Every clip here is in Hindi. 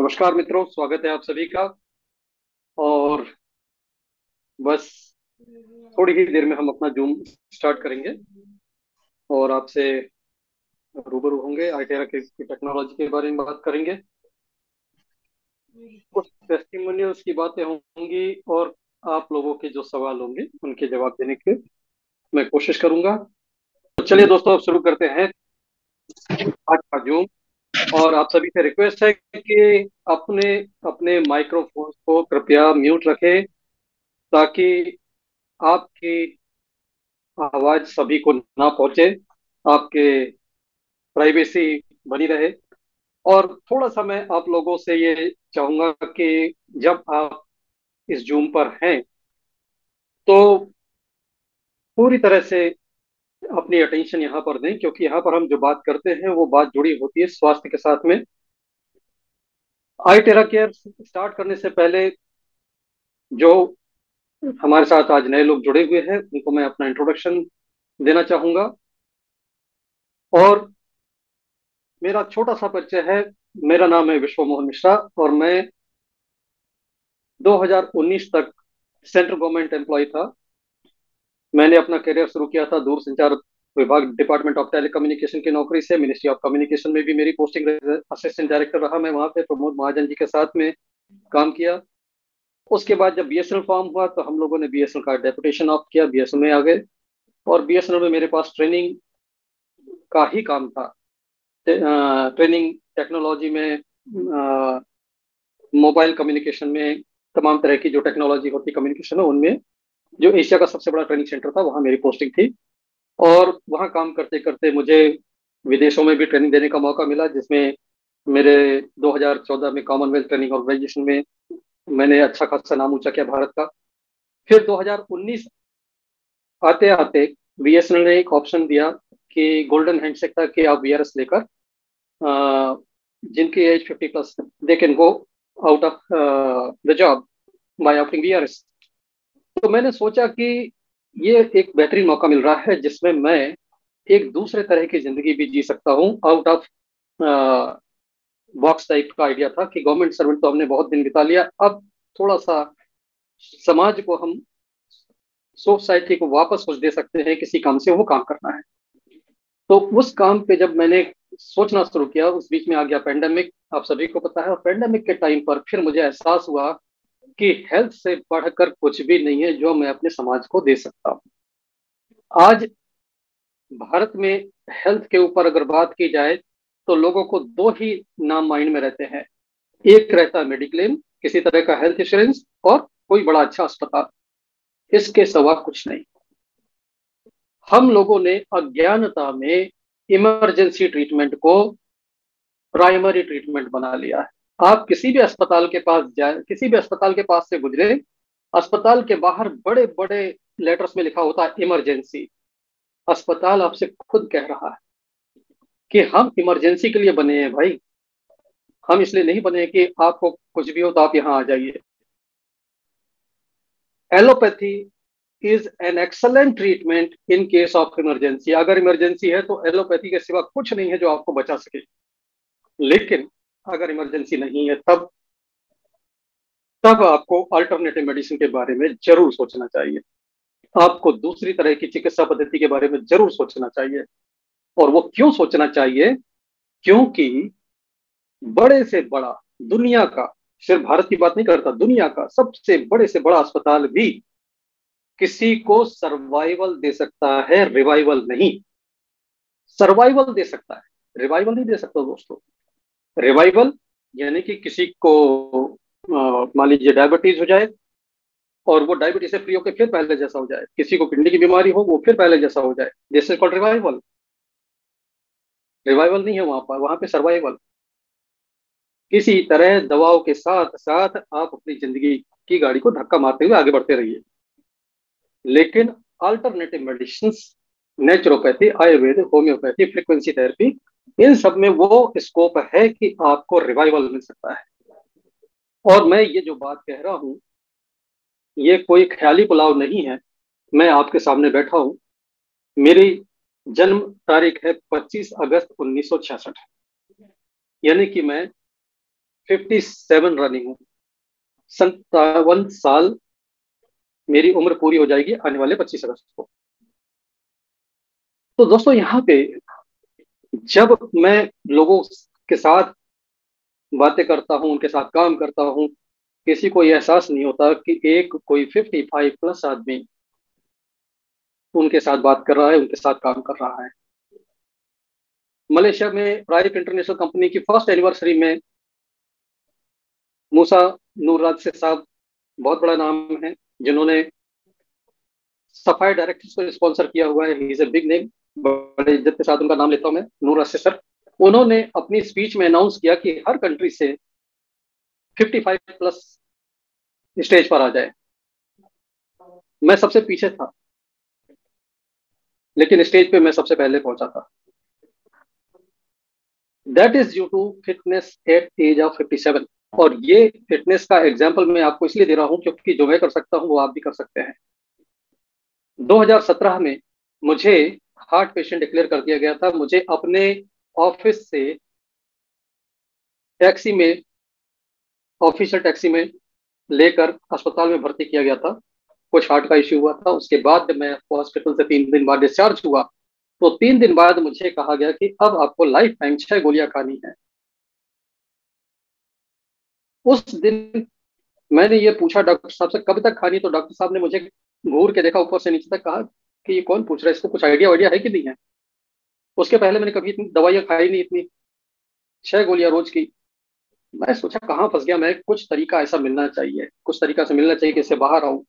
नमस्कार मित्रों, स्वागत है आप सभी का। और बस थोड़ी ही देर में हम अपना जूम स्टार्ट करेंगे और आपसे रूबरू होंगे। आईटेरा की टेक्नोलॉजी के बारे में बात करेंगे। कुछ टेस्टिमोनियल्स की बातें होंगी और आप लोगों के जो सवाल होंगे उनके जवाब देने की मैं कोशिश करूंगा। तो चलिए दोस्तों, अब शुरू करते हैं आज का जूम। और आप सभी से रिक्वेस्ट है कि अपने अपने माइक्रोफोन को कृपया म्यूट रखें, ताकि आपकी आवाज सभी को ना पहुंचे, आपके प्राइवेसी बनी रहे। और थोड़ा सा मैं आप लोगों से ये चाहूंगा कि जब आप इस जूम पर हैं तो पूरी तरह से अपनी अटेंशन यहाँ पर दें, क्योंकि यहाँ पर हम जो बात करते हैं वो बात जुड़ी होती है स्वास्थ्य के साथ में। आई टेरा केयर स्टार्ट करने से पहले जो हमारे साथ आज नए लोग जुड़े हुए हैं उनको मैं अपना इंट्रोडक्शन देना चाहूंगा। और मेरा छोटा सा परिचय है। मेरा नाम है विश्व मोहन मिश्रा और मैं 2019 तक सेंट्रल गवर्नमेंट एम्प्लॉय था। मैंने अपना करियर शुरू किया था दूर संचार विभाग, डिपार्टमेंट ऑफ टेलीकम्युनिकेशन की नौकरी से। मिनिस्ट्री ऑफ कम्युनिकेशन में भी मेरी पोस्टिंग असिस्टेंट डायरेक्टर रहा। मैं वहां पे प्रमोद महाजन जी के साथ में काम किया। उसके बाद जब बीएसएनएल फॉर्म हुआ तो हम लोगों ने बीएसएनएल का डेपुटेशन ऑफ किया, बीएसएनएल में आ गए। और बीएसएनएल में मेरे पास ट्रेनिंग का ही काम था। ट्रेनिंग टेक्नोलॉजी में, मोबाइल कम्युनिकेशन में, तमाम तरह की जो टेक्नोलॉजी होती कम्युनिकेशन में उनमें, जो एशिया का सबसे बड़ा ट्रेनिंग सेंटर था वहाँ मेरी पोस्टिंग थी। और वहाँ काम करते करते मुझे विदेशों में भी ट्रेनिंग देने का मौका मिला, जिसमें मेरे 2014 में कॉमनवेल्थ ट्रेनिंग ऑर्गेनाइजेशन में मैंने अच्छा खासा नाम ऊंचा किया भारत का। फिर 2019 आते आते बीएसएनएल ने एक ऑप्शन दिया कि गोल्डन हैंडशेक था कि आप वीआरएस लेकर, जिनकी age 50+ they can go out of the job by opting VRS. तो मैंने सोचा कि ये एक बेहतरीन मौका मिल रहा है जिसमें मैं एक दूसरे तरह की जिंदगी भी जी सकता हूँ, आउट ऑफ बॉक्स टाइप का आइडिया था कि गवर्नमेंट सर्वेंट तो हमने बहुत दिन बिता लिया, अब थोड़ा सा समाज को हम, सोसाइटी को वापस कुछ दे सकते हैं, किसी काम से वो काम करना है। तो उस काम पे जब मैंने सोचना शुरू किया, उस बीच में आ गया पेंडेमिक, आप सभी को पता है। और पेंडेमिक के टाइम पर फिर मुझे एहसास हुआ कि हेल्थ से बढ़कर कुछ भी नहीं है जो मैं अपने समाज को दे सकता हूँ। आज भारत में हेल्थ के ऊपर अगर बात की जाए तो लोगों को दो ही नाम माइंड में रहते हैं। एक रहता है मेडिक्लेम, किसी तरह का हेल्थ इंश्योरेंस, और कोई बड़ा अच्छा अस्पताल। इसके सिवा कुछ नहीं। हम लोगों ने अज्ञानता में इमरजेंसी ट्रीटमेंट को प्राइमरी ट्रीटमेंट बना लिया है। आप किसी भी अस्पताल के पास जाए, किसी भी अस्पताल के पास से गुजरे, अस्पताल के बाहर बड़े बड़े लेटर्स में लिखा होता है इमरजेंसी। अस्पताल आपसे खुद कह रहा है कि हम इमरजेंसी के लिए बने हैं भाई, हम इसलिए नहीं बने कि आपको कुछ भी हो तो आप यहाँ आ जाइए। Allopathy is an excellent treatment in case of emergency. अगर इमरजेंसी है तो एलोपैथी के सिवा कुछ नहीं है जो आपको बचा सके। लेकिन अगर इमरजेंसी नहीं है, तब तब आपको अल्टरनेटिव मेडिसिन के बारे में जरूर सोचना चाहिए। आपको दूसरी तरह की चिकित्सा पद्धति के बारे में जरूर सोचना चाहिए। और वो क्यों सोचना चाहिए? क्योंकि बड़े से बड़ा, दुनिया का, सिर्फ भारत की बात नहीं करता, दुनिया का सबसे बड़े से बड़ा अस्पताल भी किसी को सर्वाइवल दे सकता है, रिवाइवल नहीं। सर्वाइवल दे सकता है, रिवाइवल नहीं दे सकता दोस्तों। रिवाइवल यानी कि किसी को मान लीजिए डायबिटीज हो जाए और वो डायबिटीज से फ्री होकर फिर पहले जैसा हो जाए, किसी को किडनी की बीमारी हो वो फिर पहले जैसा हो जाए, this is called revival. Revival नहीं है वहां पर, वहां पे सर्वाइवल। किसी तरह दवाओं के साथ साथ आप अपनी जिंदगी की गाड़ी को धक्का मारते हुए आगे बढ़ते रहिए। लेकिन alternative medicine, naturopathy, Ayurveda, homeopathy, frequency therapy, इन सब में वो स्कोप है कि आपको रिवाइवल मिल सकता है। और मैं ये जो बात कह रहा हूँ ये कोई ख्याली पुलाव नहीं है। मैं आपके सामने बैठा हूँ। मेरी जन्म तारीख है 25 अगस्त 1966। यानी कि मैं 57 रनिंग हूँ। 57 साल मेरी उम्र पूरी हो जाएगी आने वाले 25 अगस्त को। तो दोस्तों यहाँ पे जब मैं लोगों के साथ बातें करता हूँ, उनके साथ काम करता हूँ, किसी को ये एहसास नहीं होता कि एक कोई 55 प्लस आदमी उनके साथ बात कर रहा है, उनके साथ काम कर रहा है। मलेशिया में प्राइवेट इंटरनेशनल कंपनी की फर्स्ट एनिवर्सरी में मूसा नूर राज साहब, बहुत बड़ा नाम है, जिन्होंने सफाई डायरेक्टर्स को स्पॉन्सर किया हुआ है, he is a big name, बड़े इज्जत के साथ उनका नाम लेता हूं मैं, नूर राज सर। उन्होंने अपनी स्पीच में अनाउंस किया कि हर कंट्री से 55 प्लस स्टेज पर आ जाए। मैं सबसे पीछे था, लेकिन स्टेज पे मैं सबसे पहले पहुंचा था। That is due to fitness at age of 57। और ये फिटनेस का एग्जाम्पल मैं आपको इसलिए दे रहा हूं क्योंकि जो मैं कर सकता हूं वो आप भी कर सकते हैं। 2017 में मुझे हार्ट पेशेंट डिक्लेयर कर दिया गया था। मुझे अपने ऑफिस से टैक्सी में, ऑफिशियल टैक्सी में लेकर अस्पताल में भर्ती किया गया था। कुछ हार्ट का इश्यू हुआ था। उसके बाद जब मैं हॉस्पिटल से 3 दिन बाद डिस्चार्ज हुआ, तो 3 दिन बाद मुझे कहा गया कि अब आपको लाइफ टाइम 6 गोलियां खानी है। उस दिन मैंने ये पूछा डॉक्टर साहब से कब तक खानी, तो डॉक्टर साहब ने मुझे घूर के देखा ऊपर से नीचे तक, कहा कि ये कौन पूछ रहा है, इसको कुछ आइडिया वाइडिया है कि नहीं है। उसके पहले मैंने कभी इतनी दवाइयां खाई नहीं, इतनी 6 गोलियां रोज की। मैं सोचा कहाँ फंस गया मैं, कुछ तरीका ऐसा मिलना चाहिए, कुछ तरीका से मिलना चाहिए कि इससे बाहर आऊं।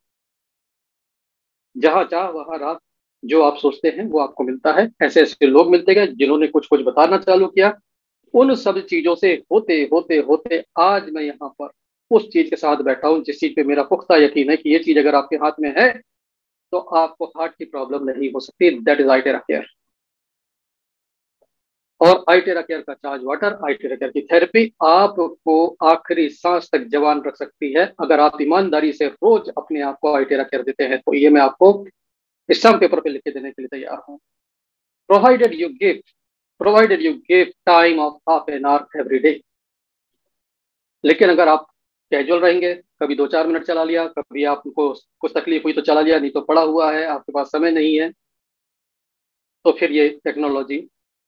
जहां चाह वहां राह, जो आप सोचते हैं वो आपको मिलता है। ऐसे ऐसे लोग मिलते गए जिन्होंने कुछ कुछ बताना चालू किया। उन सब चीजों से होते होते होते आज मैं यहाँ पर उस चीज के साथ बैठा हूँ जिस चीज पे मेरा पुख्ता यकीन है कि ये चीज अगर आपके हाथ में है तो आपको हार्ट की प्रॉब्लम नहीं हो सकती। That is Itera care. और आइटेरा केयर का चार्ज वाटर, आइटेरा केयर की थेरेपी आपको आखिरी सांस तक जवान रख सकती है अगर आप ईमानदारी से रोज अपने आप को आइटेरा केयर देते हैं। तो ये मैं आपको स्टाम्प पेपर पे लिख के देने के लिए तैयार हूँ। Provided you give provided you give time of half an hour every day. लेकिन अगर आप कैजुअल रहेंगे, कभी 2-4 मिनट चला लिया, कभी आपको कुछ तकलीफ हुई तो चला लिया, नहीं तो पड़ा हुआ है, आपके पास समय नहीं है, तो फिर ये टेक्नोलॉजी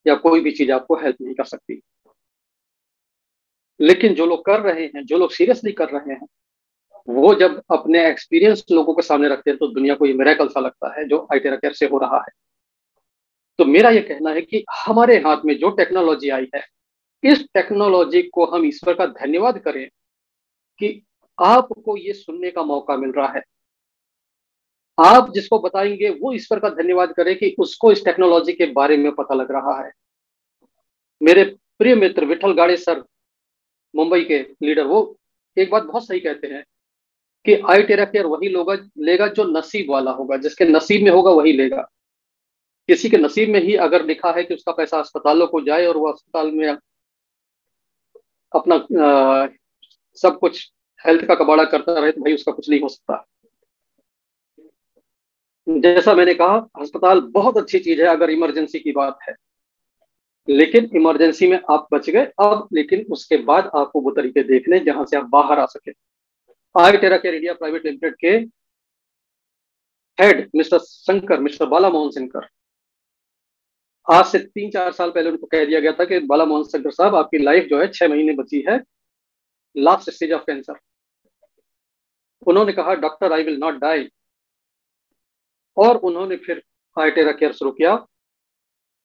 या कोई भी चीज आपको हेल्प नहीं कर सकती। लेकिन जो लोग कर रहे हैं, जो लोग सीरियसली कर रहे हैं, वो जब अपने एक्सपीरियंस लोगों के सामने रखते हैं तो दुनिया को ये मिरेकल सा लगता है जो आइटेरा केयर से हो रहा है। तो मेरा ये कहना है कि हमारे हाथ में जो टेक्नोलॉजी आई है, इस टेक्नोलॉजी को हम ईश्वर का धन्यवाद करें कि आपको ये सुनने का मौका मिल रहा है। आप जिसको बताएंगे वो ईश्वर का धन्यवाद करें कि उसको इस टेक्नोलॉजी के बारे में पता लग रहा है। मेरे प्रिय मित्र विठल गाड़े सर, मुंबई के लीडर, वो एक बात बहुत सही कहते हैं कि आई टेरा केयर वही लोग लेगा जो नसीब वाला होगा, जिसके नसीब में होगा वही लेगा। किसी के नसीब में ही अगर लिखा है कि उसका पैसा अस्पतालों को जाए और वो अस्पताल में अपना सब कुछ हेल्थ का कबाड़ा करता रहे, तो भाई उसका कुछ नहीं हो सकता। जैसा मैंने कहा, अस्पताल बहुत अच्छी चीज है अगर इमरजेंसी की बात है, लेकिन इमरजेंसी में आप बच गए अब, लेकिन उसके बाद आपको वो तरीके देखने जहां से आप बाहर आ सके। आई tera care India private limited के हेड मिस्टर शंकर, मिस्टर बाला मोहन शंकर, आज से 3-4 साल पहले उनको कह दिया गया था कि बाला मोहन शंकर साहब, आपकी लाइफ जो है 6 महीने बची है, लास्ट स्टेज ऑफ कैंसर। उन्होंने कहा doctor I will not die, और उन्होंने फिर आई टेरा केयर शुरू किया।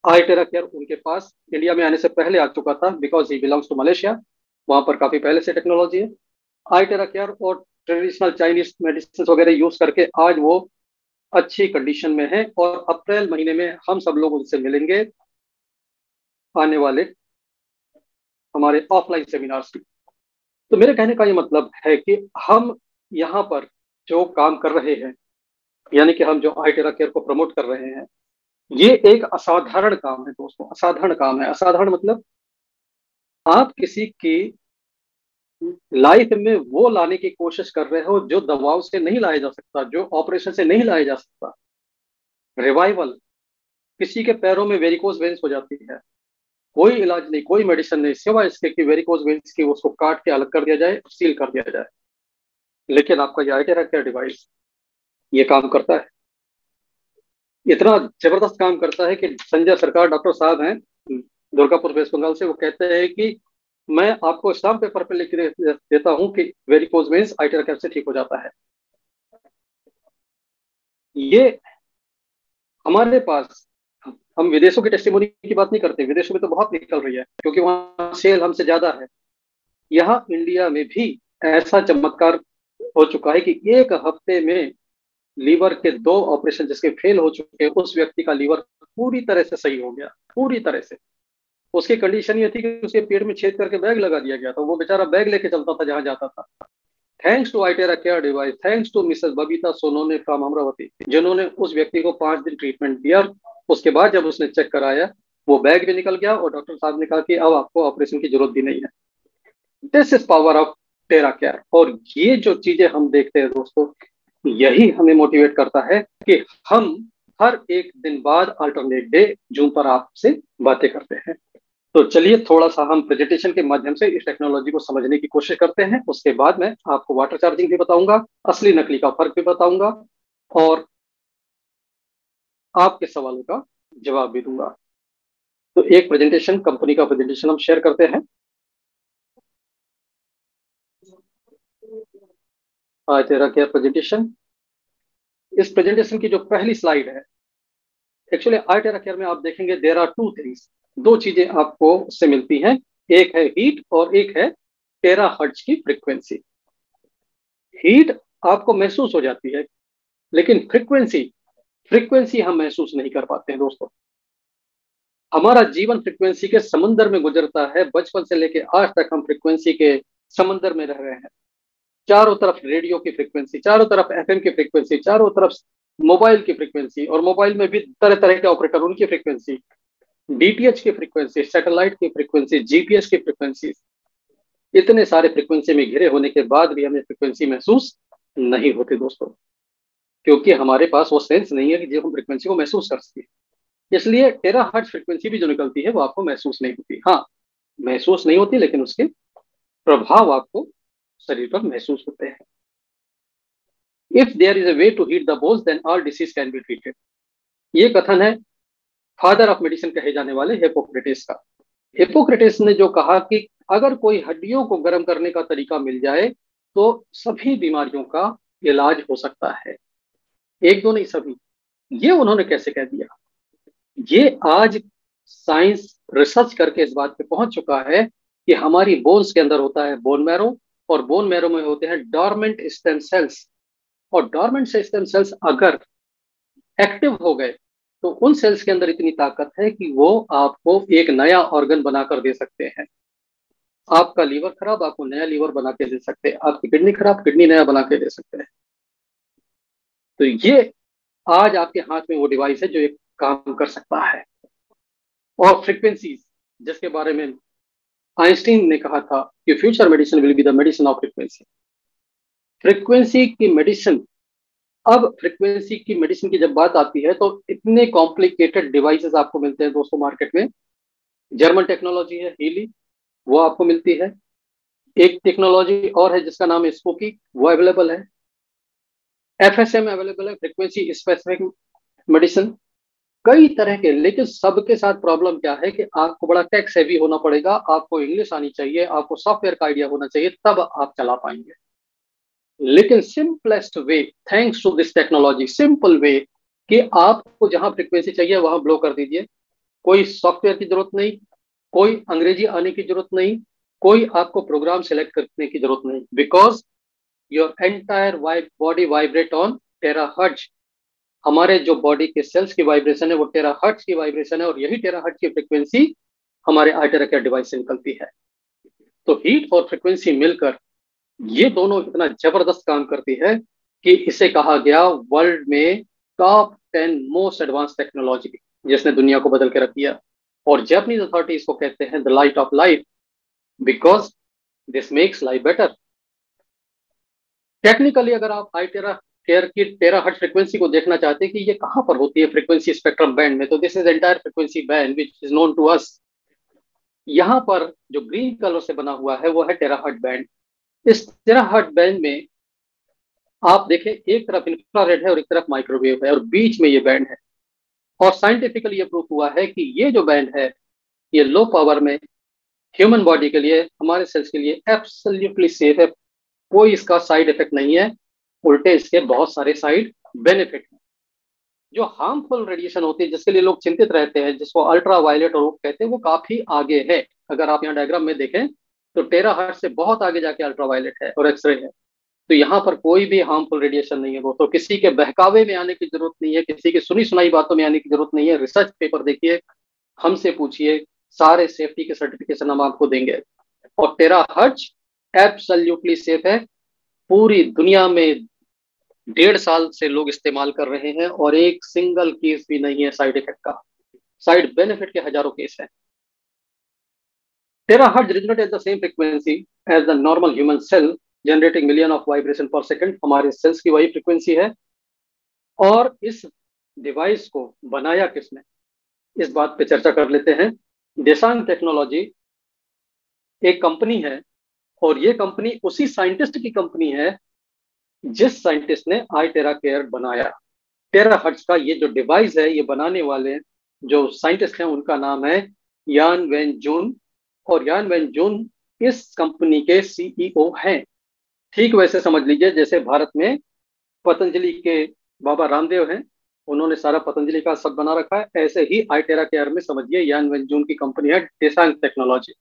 आई टेरा केयर उनके पास इंडिया में आने से पहले आ चुका था, because he belongs to Malaysia, वहां पर काफी पहले से टेक्नोलॉजी है। आई टेरा केयर और ट्रेडिशनल चाइनीज मेडिसिन वगैरह यूज करके आज वो अच्छी कंडीशन में है, और अप्रैल महीने में हम सब लोग उनसे मिलेंगे आने वाले हमारे ऑफलाइन सेमिनार्स में। तो मेरे कहने का ये मतलब है कि हम यहाँ पर जो काम कर रहे हैं, यानी कि हम जो आई टेरा केयर को प्रमोट कर रहे हैं, ये एक असाधारण काम है दोस्तों, असाधारण काम है। असाधारण मतलब आप किसी की लाइफ में वो लाने की कोशिश कर रहे हो जो दवाओं से नहीं लाया जा सकता, जो ऑपरेशन से नहीं लाया जा सकता। रिवाइवल, किसी के पैरों में वेरिकोज वेन्स हो जाती है, कोई इलाज नहीं, कोई मेडिसिन नहीं, सिवाय इसके कि वेरिकोज वेन्स की उसको काट के अलग कर दिया जाए, सील कर दिया जाए। लेकिन आपका ये आइटेरा केयर डिवाइस ये काम करता है। इतना जबरदस्त काम करता है कि संजय सरकार डॉक्टर साहब हैं दुर्गापुर वेस्ट बंगाल से, वो कहते हैं कि मैं आपको स्टाम्प पेपर पे लिख के देता हूं कि वेरिकोज वेन्स आइटेरा केयर से ठीक हो जाता है। ये हमारे पास, हम विदेशों की टेस्टिमोनी की बात नहीं करते, विदेशों में तो बहुत निकल रही है क्योंकि वहां सेल हमसे ज्यादा है। यहाँ इंडिया में भी ऐसा चमत्कार हो चुका है कि एक हफ्ते में लीवर के 2 ऑपरेशन जिसके फेल हो चुके, उस व्यक्ति का लीवर पूरी तरह से सही हो गया, पूरी तरह से। उसकी कंडीशन ये थी कि उसके पेट में छेद करके बैग लगा दिया गया था, वो बेचारा बैग लेके चलता था जहां जाता था। Thanks to Aitera care device, thanks to Mrs Babita Sonone from Amravati, जिन्होंने उस व्यक्ति को 5 दिन ट्रीटमेंट दिया। उसके बाद जब उसने चेक कराया, वो बैग भी निकल गया और डॉक्टर साहब ने कहा कि अब आपको ऑपरेशन की जरूरत भी नहीं है। This is power of tera care. और ये जो चीजें हम देखते हैं दोस्तों, यही हमें मोटिवेट करता है कि हम हर एक दिन बाद अल्टरनेट डे जूम पर आपसे बातें करते हैं। तो चलिए थोड़ा सा हम प्रेजेंटेशन के माध्यम से इस टेक्नोलॉजी को समझने की कोशिश करते हैं। उसके बाद मैं आपको वाटर चार्जिंग भी बताऊंगा, असली नकली का फर्क भी बताऊंगा, और आपके सवालों का जवाब भी दूंगा। तो एक प्रेजेंटेशन, कंपनी का प्रेजेंटेशन हम शेयर करते हैं। आज तेरा क्या प्रेजेंटेशन, इस प्रेजेंटेशन की जो पहली स्लाइड है, एक्चुअली आई टेरा केयर में आप देखेंगे देर आर टू थिंग्स, 2 चीजें आपको उससे मिलती हैं। एक है हीट और एक है टेरा हर्ट्ज की फ्रीक्वेंसी। हीट आपको महसूस हो जाती है, लेकिन फ्रीक्वेंसी, फ्रीक्वेंसी हम महसूस नहीं कर पाते हैं दोस्तों। हमारा जीवन फ्रीक्वेंसी के समुंदर में गुजरता है, बचपन से लेके आज तक हम फ्रीक्वेंसी के समंदर में रह रहे हैं। चारों तरफ रेडियो की फ्रीक्वेंसी, चारों तरफ एफएम की फ्रीक्वेंसी, चारों तरफ मोबाइल की फ्रीक्वेंसी, और मोबाइल में भी तरह तरह के ऑपरेटर, उनकी फ्रीक्वेंसी, डीटीएच की फ्रीक्वेंसी, सैटेलाइट की फ्रीक्वेंसी, जीपीएस की फ्रीक्वेंसी। इतने सारे फ्रीक्वेंसी में घिरे होने के बाद भी हमें फ्रीक्वेंसी महसूस नहीं होती दोस्तों, क्योंकि हमारे पास वो सेंस नहीं है कि जो हम फ्रीक्वेंसी को महसूस कर सके। इसलिए टेरा हर्ट्ज फ्रीक्वेंसी भी जो निकलती है वो आपको महसूस नहीं होती। हाँ, महसूस नहीं होती, लेकिन उसके प्रभाव आपको शरीर पर महसूस होते हैं। If there is a way to heat the bones then all disease can be treated, ये कथन है फादर ऑफ मेडिसिन कहे जाने वाले हिप्पोक्रेटिस का। हिप्पोक्रेटिस ने जो कहा कि अगर कोई हड्डियों को गर्म करने का तरीका मिल जाए तो सभी बीमारियों का इलाज हो सकता है, एक दो नहीं सभी। ये उन्होंने कैसे कह दिया? ये आज साइंस रिसर्च करके इस बात पे पहुंच चुका है कि हमारी बोन्स के अंदर होता है बोन मैरो, और बोन मैरो में होते हैं डॉर्मेंट स्टेम सेल्स, और डॉर्मेंट स्टेम सेल्स अगर एक्टिव हो गए तो उन सेल्स के अंदर इतनी ताकत है कि वो आपको एक नया ऑर्गन बनाकर दे सकते हैं। आपका लीवर खराब, आपको नया लीवर बना के दे सकते हैं। आपकी किडनी खराब, किडनी नया बना के दे सकते हैं। तो ये आज आपके हाथ में वो डिवाइस है जो एक काम कर सकता है। और फ्रीक्वेंसीज, जिसके बारे में आइंस्टीन ने कहा था कि future medicine will be the medicine of frequency, frequency की मेडिसिन। अब फ्रीक्वेंसी की मेडिसिन की जब बात आती है तो इतने कॉम्प्लिकेटेड डिवाइसेस आपको मिलते हैं दोस्तों मार्केट में। जर्मन टेक्नोलॉजी है हीली, वो आपको मिलती है। एक टेक्नोलॉजी और है जिसका नाम है स्पोकी, वो अवेलेबल है। एफएसएम अवेलेबल है, फ्रीक्वेंसी स्पेसिफिक मेडिसिन, कई तरह के। लेकिन सबके साथ प्रॉब्लम क्या है कि आपको बड़ा टेक्स हैवी होना पड़ेगा, आपको इंग्लिश आनी चाहिए, आपको सॉफ्टवेयर का आइडिया होना चाहिए, तब आप चला पाएंगे। लेकिन simplest way, thanks to this technology, simple way कि आपको जहां फ्रीक्वेंसी चाहिए वहां ब्लो कर दीजिए। कोई सॉफ्टवेयर की जरूरत नहीं, कोई अंग्रेजी आने की जरूरत नहीं, कोई आपको प्रोग्राम सेलेक्ट करने की जरूरत नहीं, because your entire body vibrate on terahertz. हमारे जो बॉडी के सेल्स की वाइब्रेशन है वो टेराहर्ट्ज की वाइब्रेशन है, और यही टेराहर्ट्ज की फ्रीक्वेंसी हमारे आर्टेरा केयर डिवाइस से निकलती है। तो हीट और फ्रीक्वेंसी मिलकर ये दोनों इतना जबरदस्त काम करती है कि इसे कहा गया वर्ल्ड में टॉप 10 मोस्ट एडवांस टेक्नोलॉजी, जिसने दुनिया को बदल के रख दिया। और जापानीज अथॉरिटी इसको कहते हैं the light of life, because this makes life better. Technically अगर आप आईटेरा केयर की टेरा हर्ट्ज फ्रीक्वेंसी को देखना चाहते हैं कि ये कहां पर होती है फ्रीक्वेंसी स्पेक्ट्रम बैंड में, तो this is entire frequency band which is known to us यहाँ पर जो ग्रीन कलर से बना हुआ है वो है टेराहर्ट्ज बैंड। इस टेराहर्ट्ज बैंड में आप देखें, एक तरफ इंफ्रारेड है और एक तरफ माइक्रोवेव है और बीच में ये बैंड है। और साइंटिफिकली ये प्रूफ हुआ है कि ये जो बैंड है ये लो पावर में ह्यूमन बॉडी के लिए, हमारे सेल्स के लिए एब्सोल्युटली सेफ है। कोई इसका साइड इफेक्ट नहीं है, उल्टे इसके बहुत सारे साइड बेनिफिट हैं। जो हार्मफुल रेडिएशन होती है जिसके लिए लोग चिंतित रहते हैं, जिसको अल्ट्रा वायलेट और वो कहते हैं, वो काफी आगे है। अगर आप यहाँ डायग्राम में देखें तो टेराहर्ट्ज से बहुत आगे जाके अल्ट्रा वायलेट है और एक्सरे है। तो यहाँ पर कोई भी हार्मफुल रेडिएशन नहीं है। वो तो किसी के बहकावे में आने की जरूरत नहीं है, किसी की सुनी सुनाई बातों में आने की जरूरत नहीं है। रिसर्च पेपर देखिए, हमसे पूछिए, सारे सेफ्टी के सर्टिफिकेशन हम आपको देंगे। और टेराहर्ट्ज एब्सोल्युटली सेफ है। पूरी दुनिया में 1.5 साल से लोग इस्तेमाल कर रहे हैं और एक सिंगल केस भी नहीं है साइड इफेक्ट का। साइड बेनिफिट के हजारों केस हैं। Terahertz resonate at the same frequency as the normal human cell, generating million of vibration per second. हमारे सेल्स की वही फ्रीक्वेंसी है। और इस डिवाइस को बनाया किसने, इस बात पे चर्चा कर लेते हैं। देसांग टेक्नोलॉजी एक कंपनी है और ये कंपनी उसी साइंटिस्ट की कंपनी है जिस साइंटिस्ट ने आई टेरा केयर बनाया। टेराहर्ट्ज का ये जो डिवाइस है, ये बनाने वाले जो साइंटिस्ट हैं उनका नाम है यान वेन जून। और यान वेन जून इस कंपनी के सीईओ हैं। ठीक वैसे समझ लीजिए जैसे भारत में पतंजलि के बाबा रामदेव हैं, उन्होंने सारा पतंजलि का सब बना रखा है। ऐसे ही आई टेरा केयर में समझिए यान वेन जून की कंपनी है देसांग टेक्नोलॉजी।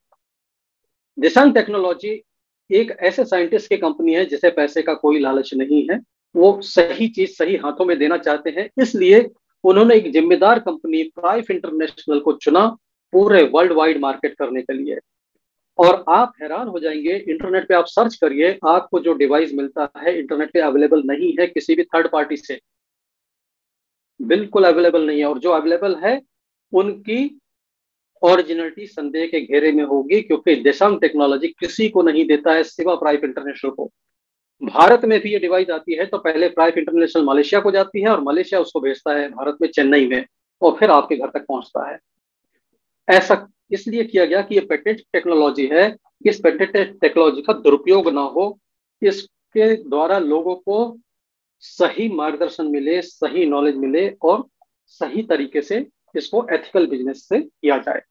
देसांग टेक्नोलॉजी एक ऐसे साइंटिस्ट की कंपनी है जिसे पैसे का कोई लालच नहीं है। वो सही चीज सही हाथों में देना चाहते हैं, इसलिए उन्होंने एक जिम्मेदार कंपनी प्राइफ इंटरनेशनल को चुना पूरे वर्ल्ड वाइड मार्केट करने के लिए। और आप हैरान हो जाएंगे, इंटरनेट पे आप सर्च करिए, आपको जो डिवाइस मिलता है इंटरनेट पे अवेलेबल नहीं है किसी भी थर्ड पार्टी से, बिल्कुल अवेलेबल नहीं है। और जो अवेलेबल है उनकी ओरिजिनलिटी संदेह के घेरे में होगी, क्योंकि देसांग टेक्नोलॉजी किसी को नहीं देता है सिवा प्राइफ इंटरनेशनल को। भारत में भी ये डिवाइस आती है तो पहले प्राइफ इंटरनेशनल मलेशिया को जाती है और मलेशिया उसको भेजता है भारत में चेन्नई में, और फिर आपके घर तक पहुंचता है। ऐसा इसलिए किया गया कि ये पेटेंट टेक्नोलॉजी है। इस पेटेंट टेक्नोलॉजी का दुरुपयोग ना हो, इसके द्वारा लोगों को सही मार्गदर्शन मिले, सही नॉलेज मिले और सही तरीके से इसको एथिकल बिजनेस से किया जाए।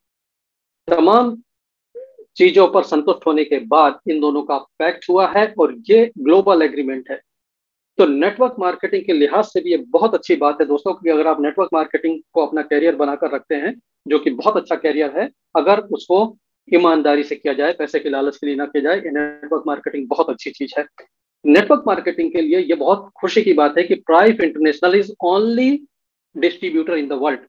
तमाम चीजों पर संतुष्ट होने के बाद इन दोनों का पैक्ट हुआ है और ये ग्लोबल एग्रीमेंट है। तो नेटवर्क मार्केटिंग के लिहाज से भी ये बहुत अच्छी बात है दोस्तों, कि अगर आप नेटवर्क मार्केटिंग को अपना कैरियर बनाकर रखते हैं, जो कि बहुत अच्छा कैरियर है, अगर उसको ईमानदारी से किया जाए, पैसे के लालच के लिए ना किया जाए, ये नेटवर्क मार्केटिंग बहुत अच्छी चीज है। नेटवर्क मार्केटिंग के लिए ये बहुत खुशी की बात है कि Prife international is only distributor in the world.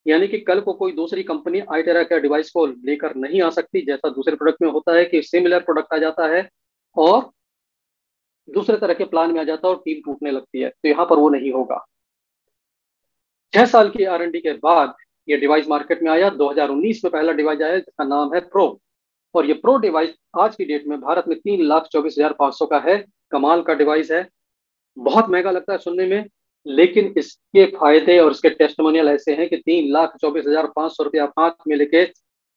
यानी कि कल को कोई दूसरी कंपनी आई टेरा के डिवाइस को लेकर नहीं आ सकती, जैसा दूसरे प्रोडक्ट में होता है कि सिमिलर प्रोडक्ट आ जाता है और दूसरे तरह के प्लान में आ जाता है और टीम टूटने लगती है। तो यहाँ पर वो नहीं होगा। 6 साल की R&D के बाद ये डिवाइस मार्केट में आया। 2019 में पहला डिवाइस आया जिसका नाम है प्रो। और ये प्रो डिवाइस आज की डेट में भारत में 3,24,500 का है। कमाल का डिवाइस है, बहुत महंगा लगता है सुनने में, लेकिन इसके फायदे और इसके टेस्टिमोनियल ऐसे हैं कि 3,24,500 आप हाथ में लेके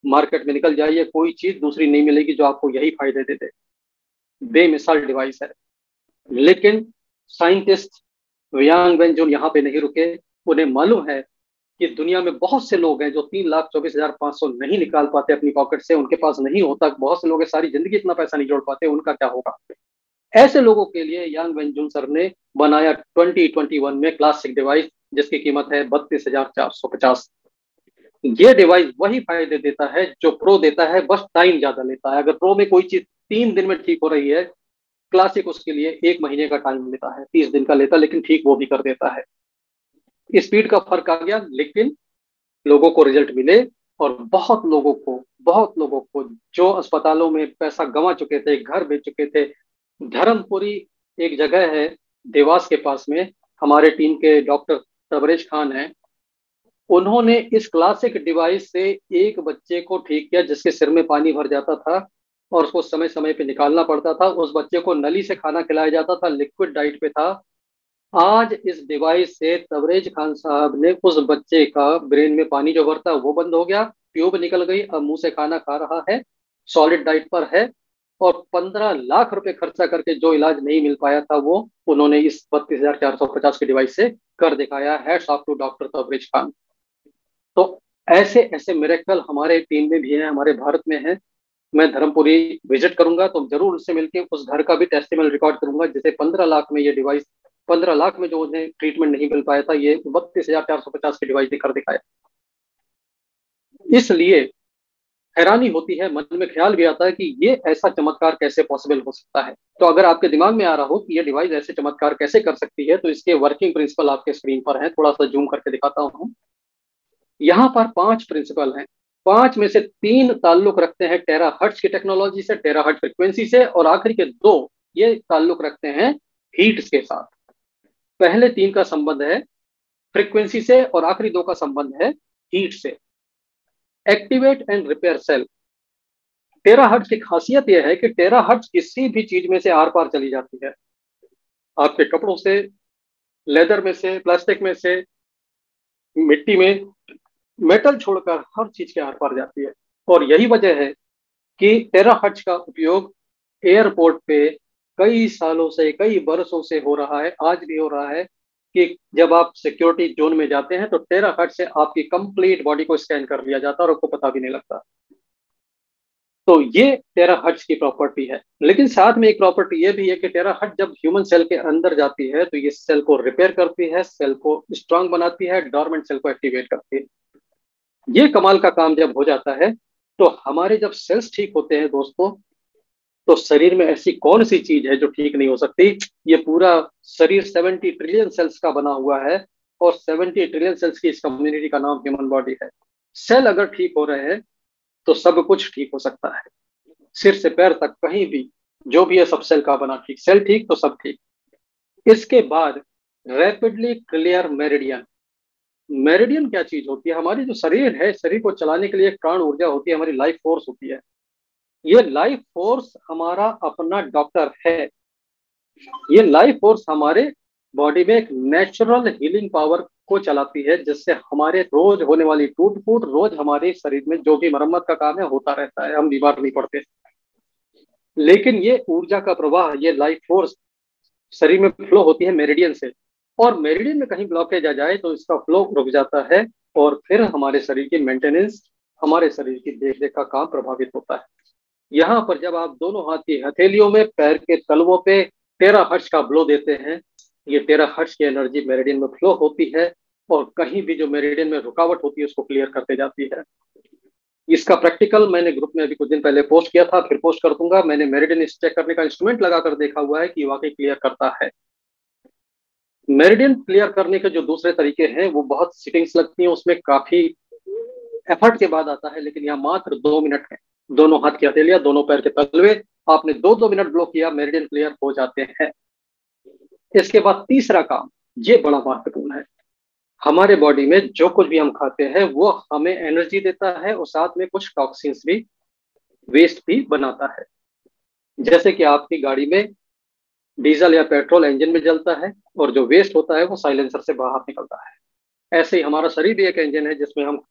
मार्केट में निकल जाइए, कोई चीज दूसरी नहीं मिलेगी जो आपको यही फायदे दे दे। बेमिसाल डिवाइस है। लेकिन साइंटिस्ट यांग वेन जो यहाँ पे नहीं रुके, उन्हें मालूम है कि दुनिया में बहुत से लोग हैं जो 3,24,500 नहीं निकाल पाते अपनी पॉकेट से, उनके पास नहीं होता। बहुत से लोग सारी जिंदगी इतना पैसा नहीं जोड़ पाते, उनका क्या होगा। ऐसे लोगों के लिए यांग वेंजुन सर ने बनाया 2021 में क्लासिक डिवाइस, जिसकी कीमत है 32,450। ये डिवाइस वही फायदे देता है जो प्रो देता है, बस टाइम ज्यादा लेता है। अगर प्रो में कोई चीज 3 दिन में ठीक हो रही है, क्लासिक उसके लिए 1 महीने का टाइम लेता है, 30 दिन का लेता है, लेकिन ठीक वो भी कर देता है। स्पीड का फर्क आ गया, लेकिन लोगों को रिजल्ट मिले। और बहुत लोगों को जो अस्पतालों में पैसा गंवा चुके थे, घर बेच चुके थे। धर्मपुरी एक जगह है देवास के पास में, हमारे टीम के डॉक्टर तबरेज खान हैं, उन्होंने इस क्लासिक डिवाइस से एक बच्चे को ठीक किया जिसके सिर में पानी भर जाता था और उसको समय समय पे निकालना पड़ता था। उस बच्चे को नली से खाना खिलाया जाता था, लिक्विड डाइट पे था। आज इस डिवाइस से तबरेज खान साहब ने उस बच्चे का ब्रेन में पानी जो भरता है वो बंद हो गया ट्यूब निकल गई, अब मुंह से खाना खा रहा है, सॉलिड डाइट पर है, और 15 लाख रुपए खर्चा करके जो इलाज नहीं मिल पाया था वो उन्होंने इस 32,450 के डिवाइस से कर दिखाया है। Off to doctor Tabrez Khan. तो ऐसे ऐसे मिरेकल हमारे टीम में भी हैं, हमारे भारत में हैं। मैं धर्मपुरी विजिट करूंगा तो जरूर उससे मिलके उस घर का भी टेस्टिमल रिकॉर्ड करूंगा, जैसे 15 लाख में ये डिवाइस, 15 लाख में जो उन्हें ट्रीटमेंट नहीं मिल पाया था, ये 32,450 के डिवाइस ने कर दिखाया। इसलिए हैरानी होती है, मन में ख्याल भी आता है कि ये ऐसा चमत्कार कैसे पॉसिबल हो सकता है। तो अगर आपके दिमाग में आ रहा हो कि ये डिवाइस ऐसे चमत्कार कैसे कर सकती है, तो इसके वर्किंग प्रिंसिपल आपके स्क्रीन पर है, थोड़ा सा जूम करके दिखाता हूँ। यहाँ पर 5 प्रिंसिपल हैं। 5 में से 3 ताल्लुक रखते हैं टेरा हर्ट्ज की टेक्नोलॉजी से, टेरा हर्ट्ज फ्रिक्वेंसी से, और आखिरी के 2 ये ताल्लुक रखते हैं हीट के साथ। पहले 3 का संबंध है फ्रिक्वेंसी से और आखिरी 2 का संबंध है हीट से। Activate and repair cell. Terahertz की खासियत यह है कि टेरा हर्ट्ज किसी भी चीज में से आर पार चली जाती है। आपके कपड़ों से, लेदर में से, प्लास्टिक में से, मिट्टी में, मेटल छोड़कर हर चीज के आर पार जाती है। और यही वजह है कि टेराहर्ट्ज का उपयोग एयरपोर्ट पे कई सालों से, कई बरसों से हो रहा है, आज भी हो रहा है, कि जब आप सिक्योरिटी जोन में जाते हैं तो टेराहर्ट्ज से आपकी कंप्लीट बॉडी को स्कैन कर लिया जाता है और आपको पता भी नहीं लगता। तो ये टेराहर्ट्ज की प्रॉपर्टी है। लेकिन साथ में एक प्रॉपर्टी ये भी है कि टेराहर्ट्ज जब ह्यूमन सेल के अंदर जाती है तो ये सेल को रिपेयर करती है, सेल को स्ट्रांग बनाती है, डॉर्मेंट सेल को एक्टिवेट करती है। ये कमाल का काम जब हो जाता है तो हमारे जब सेल्स ठीक होते हैं दोस्तों, तो शरीर में ऐसी कौन सी चीज है जो ठीक नहीं हो सकती। ये पूरा शरीर 70 ट्रिलियन सेल्स का बना हुआ है, और 70 ट्रिलियन सेल्स की इस कम्युनिटी का नाम ह्यूमन बॉडी है। सेल अगर ठीक हो रहे हैं तो सब कुछ ठीक हो सकता है, सिर से पैर तक कहीं भी जो भी है सब सेल का बना ठीक, सेल ठीक तो सब ठीक। इसके बाद रैपिडली क्लियर मेरिडियन। मेरिडियन क्या चीज होती है? हमारी जो शरीर है, शरीर को चलाने के लिए एक प्राण ऊर्जा होती है, हमारी लाइफ फोर्स होती है। ये लाइफ फोर्स हमारा अपना डॉक्टर है। ये लाइफ फोर्स हमारे बॉडी में एक नेचुरल हीलिंग पावर को चलाती है, जिससे हमारे रोज होने वाली टूट फूट, रोज हमारे शरीर में जो भी मरम्मत का काम है होता रहता है, हम बीमार नहीं पड़ते। लेकिन ये ऊर्जा का प्रवाह, ये लाइफ फोर्स शरीर में फ्लो होती है मेरिडियन से, और मेरिडियन में कहीं ब्लॉकेज आ जाए तो इसका फ्लो रुक जाता है, और फिर हमारे शरीर की मेंटेनेंस, हमारे शरीर की देखरेख का काम प्रभावित होता है। यहाँ पर जब आप दोनों हाथ की हथेलियों में, पैर के तलवों पे टेराहर्ट्ज का ब्लो देते हैं, ये टेराहर्ट्ज की एनर्जी मेरिडियन में फ्लो होती है, और कहीं भी जो मेरिडियन में रुकावट होती है उसको क्लियर करते जाती है। इसका प्रैक्टिकल मैंने ग्रुप में अभी कुछ दिन पहले पोस्ट किया था, फिर पोस्ट कर दूंगा। मैंने मेरिडियन चेक करने का इंस्ट्रूमेंट लगाकर देखा हुआ है कि वाकई क्लियर करता है। मेरिडियन क्लियर करने के जो दूसरे तरीके हैं वो बहुत सिटिंग्स लगती हैं, उसमें काफी एफर्ट के बाद आता है, लेकिन यहाँ मात्र 2 मिनट है। दोनों हाथ की हथेलियां, दोनों पैर के तलवे, आपने 2-2 मिनट ब्लो किया, मेरिडियन क्लियर हो जाते हैं। इसके बाद तीसरा काम, ये बड़ा महत्वपूर्ण है। हमारे बॉडी में जो कुछ भी हम खाते हैं वो हमें एनर्जी देता है, और साथ में कुछ टॉक्सिन्स भी, वेस्ट भी बनाता है। जैसे कि आपकी गाड़ी में डीजल या पेट्रोल इंजन में जलता है, और जो वेस्ट होता है वो साइलेंसर से बाहर निकलता है। ऐसे ही हमारा शरीर भी एक इंजन है, जिसमें हम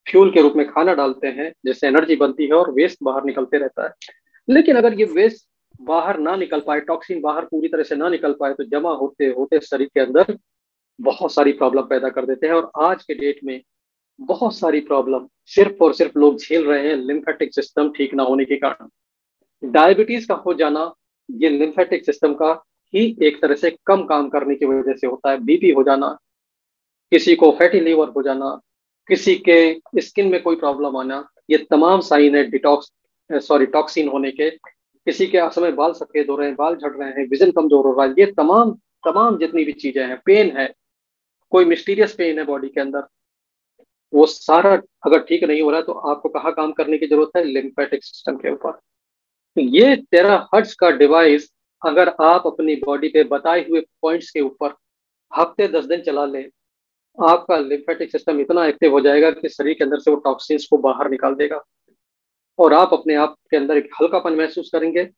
फ्यूल के रूप में खाना डालते हैं, जिससे एनर्जी बनती है और वेस्ट बाहर निकलते रहता है। लेकिन अगर ये वेस्ट बाहर ना निकल पाए, टॉक्सिन बाहर पूरी तरह से ना निकल पाए, तो जमा होते होते शरीर के अंदर बहुत सारी प्रॉब्लम पैदा कर देते हैं। और आज के डेट में बहुत सारी प्रॉब्लम सिर्फ और सिर्फ लोग झेल रहे हैं लिम्फेटिक सिस्टम ठीक ना होने के कारण। डायबिटीज का हो जाना ये लिम्फेटिक सिस्टम का ही एक तरह से कम काम करने की वजह से होता है। बीपी हो जाना, किसी को फैटी लीवर हो जाना, किसी के स्किन में कोई प्रॉब्लम आना, ये तमाम साइन है टॉक्सिन होने के। किसी के समय बाल सफेद हो रहे हैं, बाल झड़ रहे हैं, विजन कमजोर हो रहा है, ये तमाम तमाम जितनी भी चीजें हैं, पेन है, कोई मिस्टीरियस पेन है बॉडी के अंदर, वो सारा अगर ठीक नहीं हो रहा है तो आपको कहाँ काम करने की जरूरत है? लिम्फेटिक सिस्टम के ऊपर। ये टेराहर्ट्ज का डिवाइस अगर आप अपनी बॉडी पे बताए हुए पॉइंट्स के ऊपर हफ्ते 10 दिन चला लें, आपका लिम्फेटिक सिस्टम इतना एक्टिव हो जाएगा कि शरीर के अंदर से वो टॉक्सिन्स को बाहर निकाल देगा, और आप अपने आप के अंदर एक हल्कापन महसूस करेंगे।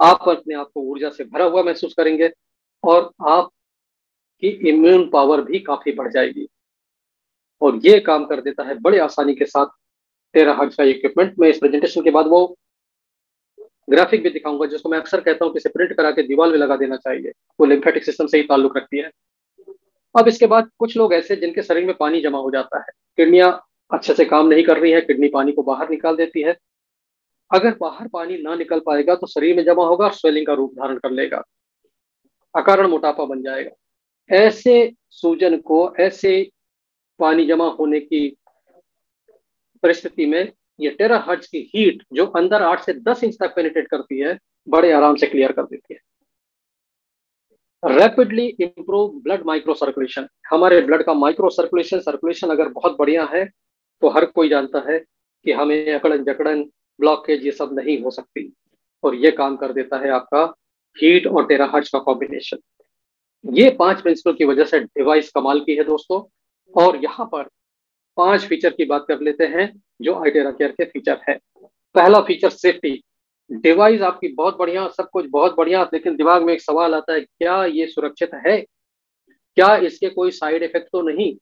आप अपने आप को ऊर्जा से भरा हुआ महसूस करेंगे, और आपकी इम्यून पावर भी काफी बढ़ जाएगी। और ये काम कर देता है बड़े आसानी के साथ 13 हर्ट्ज का इक्विपमेंट। मैं इस प्रेजेंटेशन के बाद वो ग्राफिक भी दिखाऊंगा जिसको मैं अक्सर कहता हूँ कि इसे प्रिंट करा के दीवार में लगा देना चाहिए, वो लिम्फेटिक सिस्टम से ही ताल्लुक रखती है। अब इसके बाद कुछ लोग ऐसे जिनके शरीर में पानी जमा हो जाता है, किडनियां अच्छे से काम नहीं कर रही है, किडनी पानी को बाहर निकाल देती है। अगर बाहर पानी ना निकल पाएगा तो शरीर में जमा होगा और स्वेलिंग का रूप धारण कर लेगा, अकारण मोटापा बन जाएगा। ऐसे सूजन को, ऐसे पानी जमा होने की परिस्थिति में ये 13 हर्ट्ज की हीट जो अंदर 8 से 10 इंच तक पेनिट्रेट करती है, बड़े आराम से क्लियर कर देती है। Rapidly improve blood micro circulation, हमारे ब्लड का माइक्रो सर्कुलेशन अगर बहुत बढ़िया है तो हर कोई जानता है कि हमें अकड़न जकड़न ब्लॉकेज ये सब नहीं हो सकती, और ये काम कर देता है आपका हीट और 13 हर्ट्ज का कॉम्बिनेशन। ये 5 प्रिंसिपल की वजह से डिवाइस कमाल की है दोस्तों। और यहाँ पर 5 फीचर की बात कर लेते हैं जो आइटेरा केयर के फीचर है। पहला फीचर सेफ्टी। डिवाइस आपकी बहुत बढ़िया, सब कुछ बहुत बढ़िया, लेकिन दिमाग में एक सवाल आता है, क्या ये सुरक्षित है, क्या इसके कोई साइड इफेक्ट तो नहीं।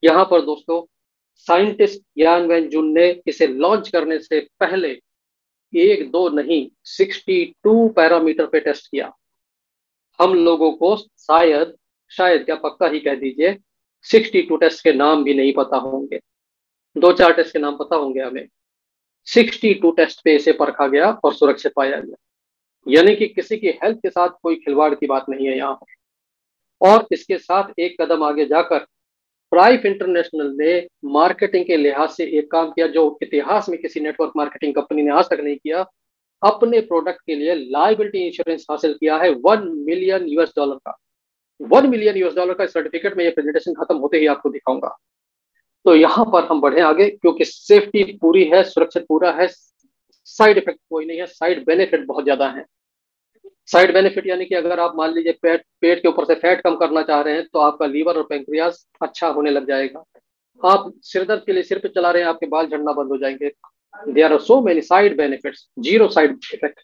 यहाँ पर दोस्तों साइंटिस्ट यान वैन जुन ने इसे लॉन्च करने से पहले एक दो नहीं 62 पैरामीटर पे टेस्ट किया। हम लोगों को शायद शायद क्या पक्का ही कह दीजिए 62 टेस्ट के नाम भी नहीं पता होंगे, 2-4 टेस्ट के नाम पता होंगे हमें। 62 टेस्ट पे इसे परखा गया और सुरक्षित पाया गया, यानी कि किसी की हेल्थ के साथ कोई खिलवाड़ की बात नहीं है यहाँ पर। और इसके साथ एक कदम आगे जाकर प्राइफ इंटरनेशनल ने मार्केटिंग के लिहाज से एक काम किया जो इतिहास में किसी नेटवर्क मार्केटिंग कंपनी ने आज तक नहीं किया। अपने प्रोडक्ट के लिए लायबिलिटी इंश्योरेंस हासिल किया है $1 मिलियन का। $1 मिलियन का सर्टिफिकेट में ये प्रेजेंटेशन खत्म होते ही आपको दिखाऊंगा। तो यहाँ पर हम बढ़े आगे क्योंकि सेफ्टी पूरी है, सुरक्षित पूरा है, साइड इफेक्ट कोई नहीं है, साइड बेनिफिट बहुत ज्यादा है। साइड बेनिफिट यानी कि अगर आप मान लीजिए पेट के ऊपर से फैट कम करना चाह रहे हैं तो आपका लीवर और पेंक्रियास अच्छा होने लग जाएगा। आप सिर दर्द के लिए सिर पे चला रहे हैं, आपके बाल झड़ना बंद हो जाएंगे। There are so many side benefits, zero side effect.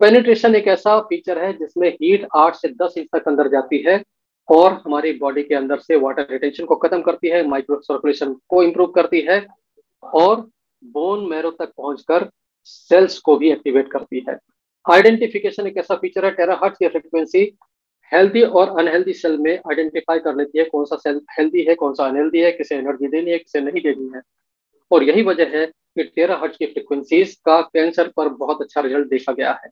Penetration एक ऐसा फीचर है जिसमें हीट 8 से 10 इंच तक अंदर जाती है और हमारी बॉडी के अंदर से वाटर रिटेंशन को खत्म करती है, माइक्रो सर्कुलेशन को इंप्रूव करती है और बोन मैरो तक पहुंचकर सेल्स को भी एक्टिवेट करती है। आइडेंटिफिकेशन एक ऐसा फीचर है, टेराहर्ट्ज की फ्रिक्वेंसी हेल्दी और अनहेल्दी सेल में आइडेंटिफाई कर लेती है कौन सा सेल हेल्दी है, कौन सा अनहेल्दी है, किसे एनर्जी देनी है, किसे नहीं देनी है। और यही वजह है कि 13 हर्ट्ज की फ्रिक्वेंसीज का कैंसर पर बहुत अच्छा रिजल्ट देखा गया है।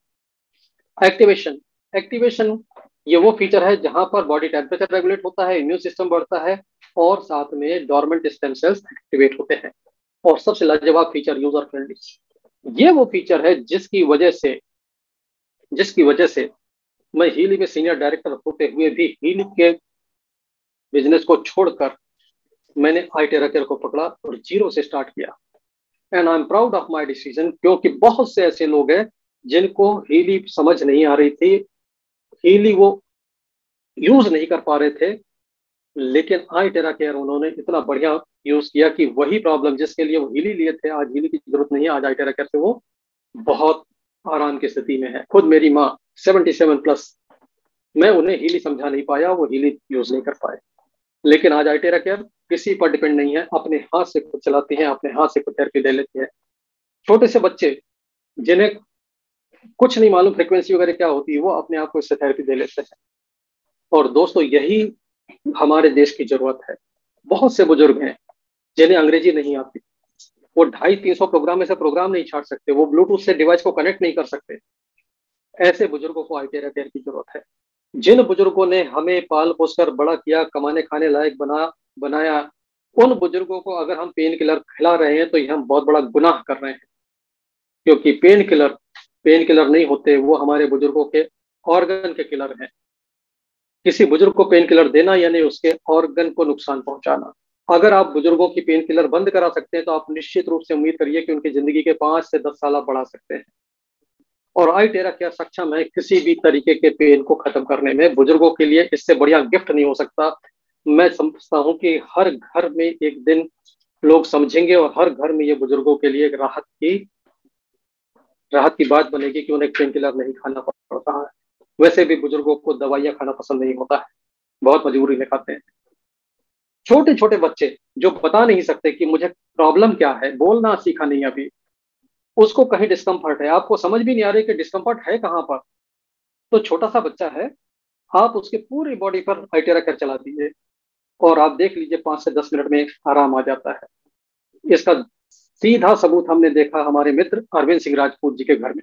एक्टिवेशन एक्टिवेशन ये वो फीचर है जहां पर बॉडी टेम्परेचर रेगुलेट होता है, इम्यून सिस्टम बढ़ता है और साथ में डोरमेंट स्टेम सेल्स एक्टिवेट होते हैं। और सबसे लाजवाब फीचर यूजर फ्रेंडली, ये वो फीचर है जिसकी वजह से मैं हीली में सीनियर डायरेक्टर होते हुए भी हीली के बिजनेस को छोड़कर मैंने आईटेरा केयर को पकड़ा और जीरो से स्टार्ट किया। And I am proud of my decision, क्योंकि बहुत से ऐसे लोग हैं जिनको हीली समझ नहीं आ रही थी, हीली वो यूज नहीं कर पा रहे थे, लेकिन आईटेरा केयर उन्होंने इतना बढ़िया यूज किया कि वही प्रॉब्लम जिसके लिए वो हीली लिए थे आज हीली की जरूरत नहीं है। आज आईटेरा केयर से वो बहुत आराम की स्थिति में है। खुद मेरी माँ 77+, मैं उन्हें हीली समझा नहीं पाया, वो हीली यूज नहीं कर पाए, लेकिन आज आईटेरा केयर किसी पर डिपेंड नहीं है, अपने हाथ से खुद चलाती है, अपने हाथ से खुद थेरेपी दे लेती है। छोटे से बच्चे जिन्हें कुछ नहीं मालूम फ्रिक्वेंसी वगैरह क्या होती है, वो अपने आप को इससे थेरेपी दे लेते हैं। और दोस्तों यही हमारे देश की जरूरत है। बहुत से बुजुर्ग हैं जिन्हें अंग्रेजी नहीं आती, वो 250-300 प्रोग्राम में से प्रोग्राम नहीं छाट सकते, वो ब्लूटूथ से डिवाइस को कनेक्ट नहीं कर सकते। ऐसे बुजुर्गों को आईटेरा केयर की जरूरत है। जिन बुजुर्गों ने हमें पाल पोस कर बड़ा किया, कमाने खाने लायक बनाया, उन बुजुर्गों को अगर हम पेन किलर खिला रहे हैं तो ये हम बहुत बड़ा गुनाह कर रहे हैं, क्योंकि पेन किलर नहीं होते, वो हमारे बुजुर्गों के ऑर्गन के किलर हैं। किसी बुजुर्ग को पेन किलर देना यानी उसके ऑर्गन को नुकसान पहुंचाना। अगर आप बुजुर्गों की पेन किलर बंद करा सकते हैं तो आप निश्चित रूप से उम्मीद करिए कि उनकी जिंदगी के 5 से 10 साल आप बढ़ा सकते हैं। और आईटेरा केयर सक्षम है किसी भी तरीके के पेन को खत्म करने में। बुजुर्गों के लिए इससे बढ़िया गिफ्ट नहीं हो सकता। मैं समझता हूँ कि हर घर में एक दिन लोग समझेंगे और हर घर में ये बुजुर्गों के लिए एक राहत की बात बनेगी कि उन्हें पेन किलर नहीं खाना पड़ रहा है। वैसे भी बुजुर्गों को दवाइयाँ खाना पसंद नहीं होता है, बहुत मजबूरी में खाते हैं। छोटे छोटे बच्चे जो बता नहीं सकते कि मुझे प्रॉब्लम क्या है, बोलना सीखा नहीं अभी, उसको कहीं डिस्कम्फर्ट है, आपको समझ भी नहीं आ रही कि डिस्कम्फर्ट है कहाँ पर, तो छोटा सा बच्चा है, आप उसके पूरी बॉडी पर आइटेरा कर चला दीजिए और आप देख लीजिए 5 से 10 मिनट में आराम आ जाता है। इसका सीधा सबूत हमने देखा हमारे मित्र अरविंद सिंह राजपूत जी के घर में।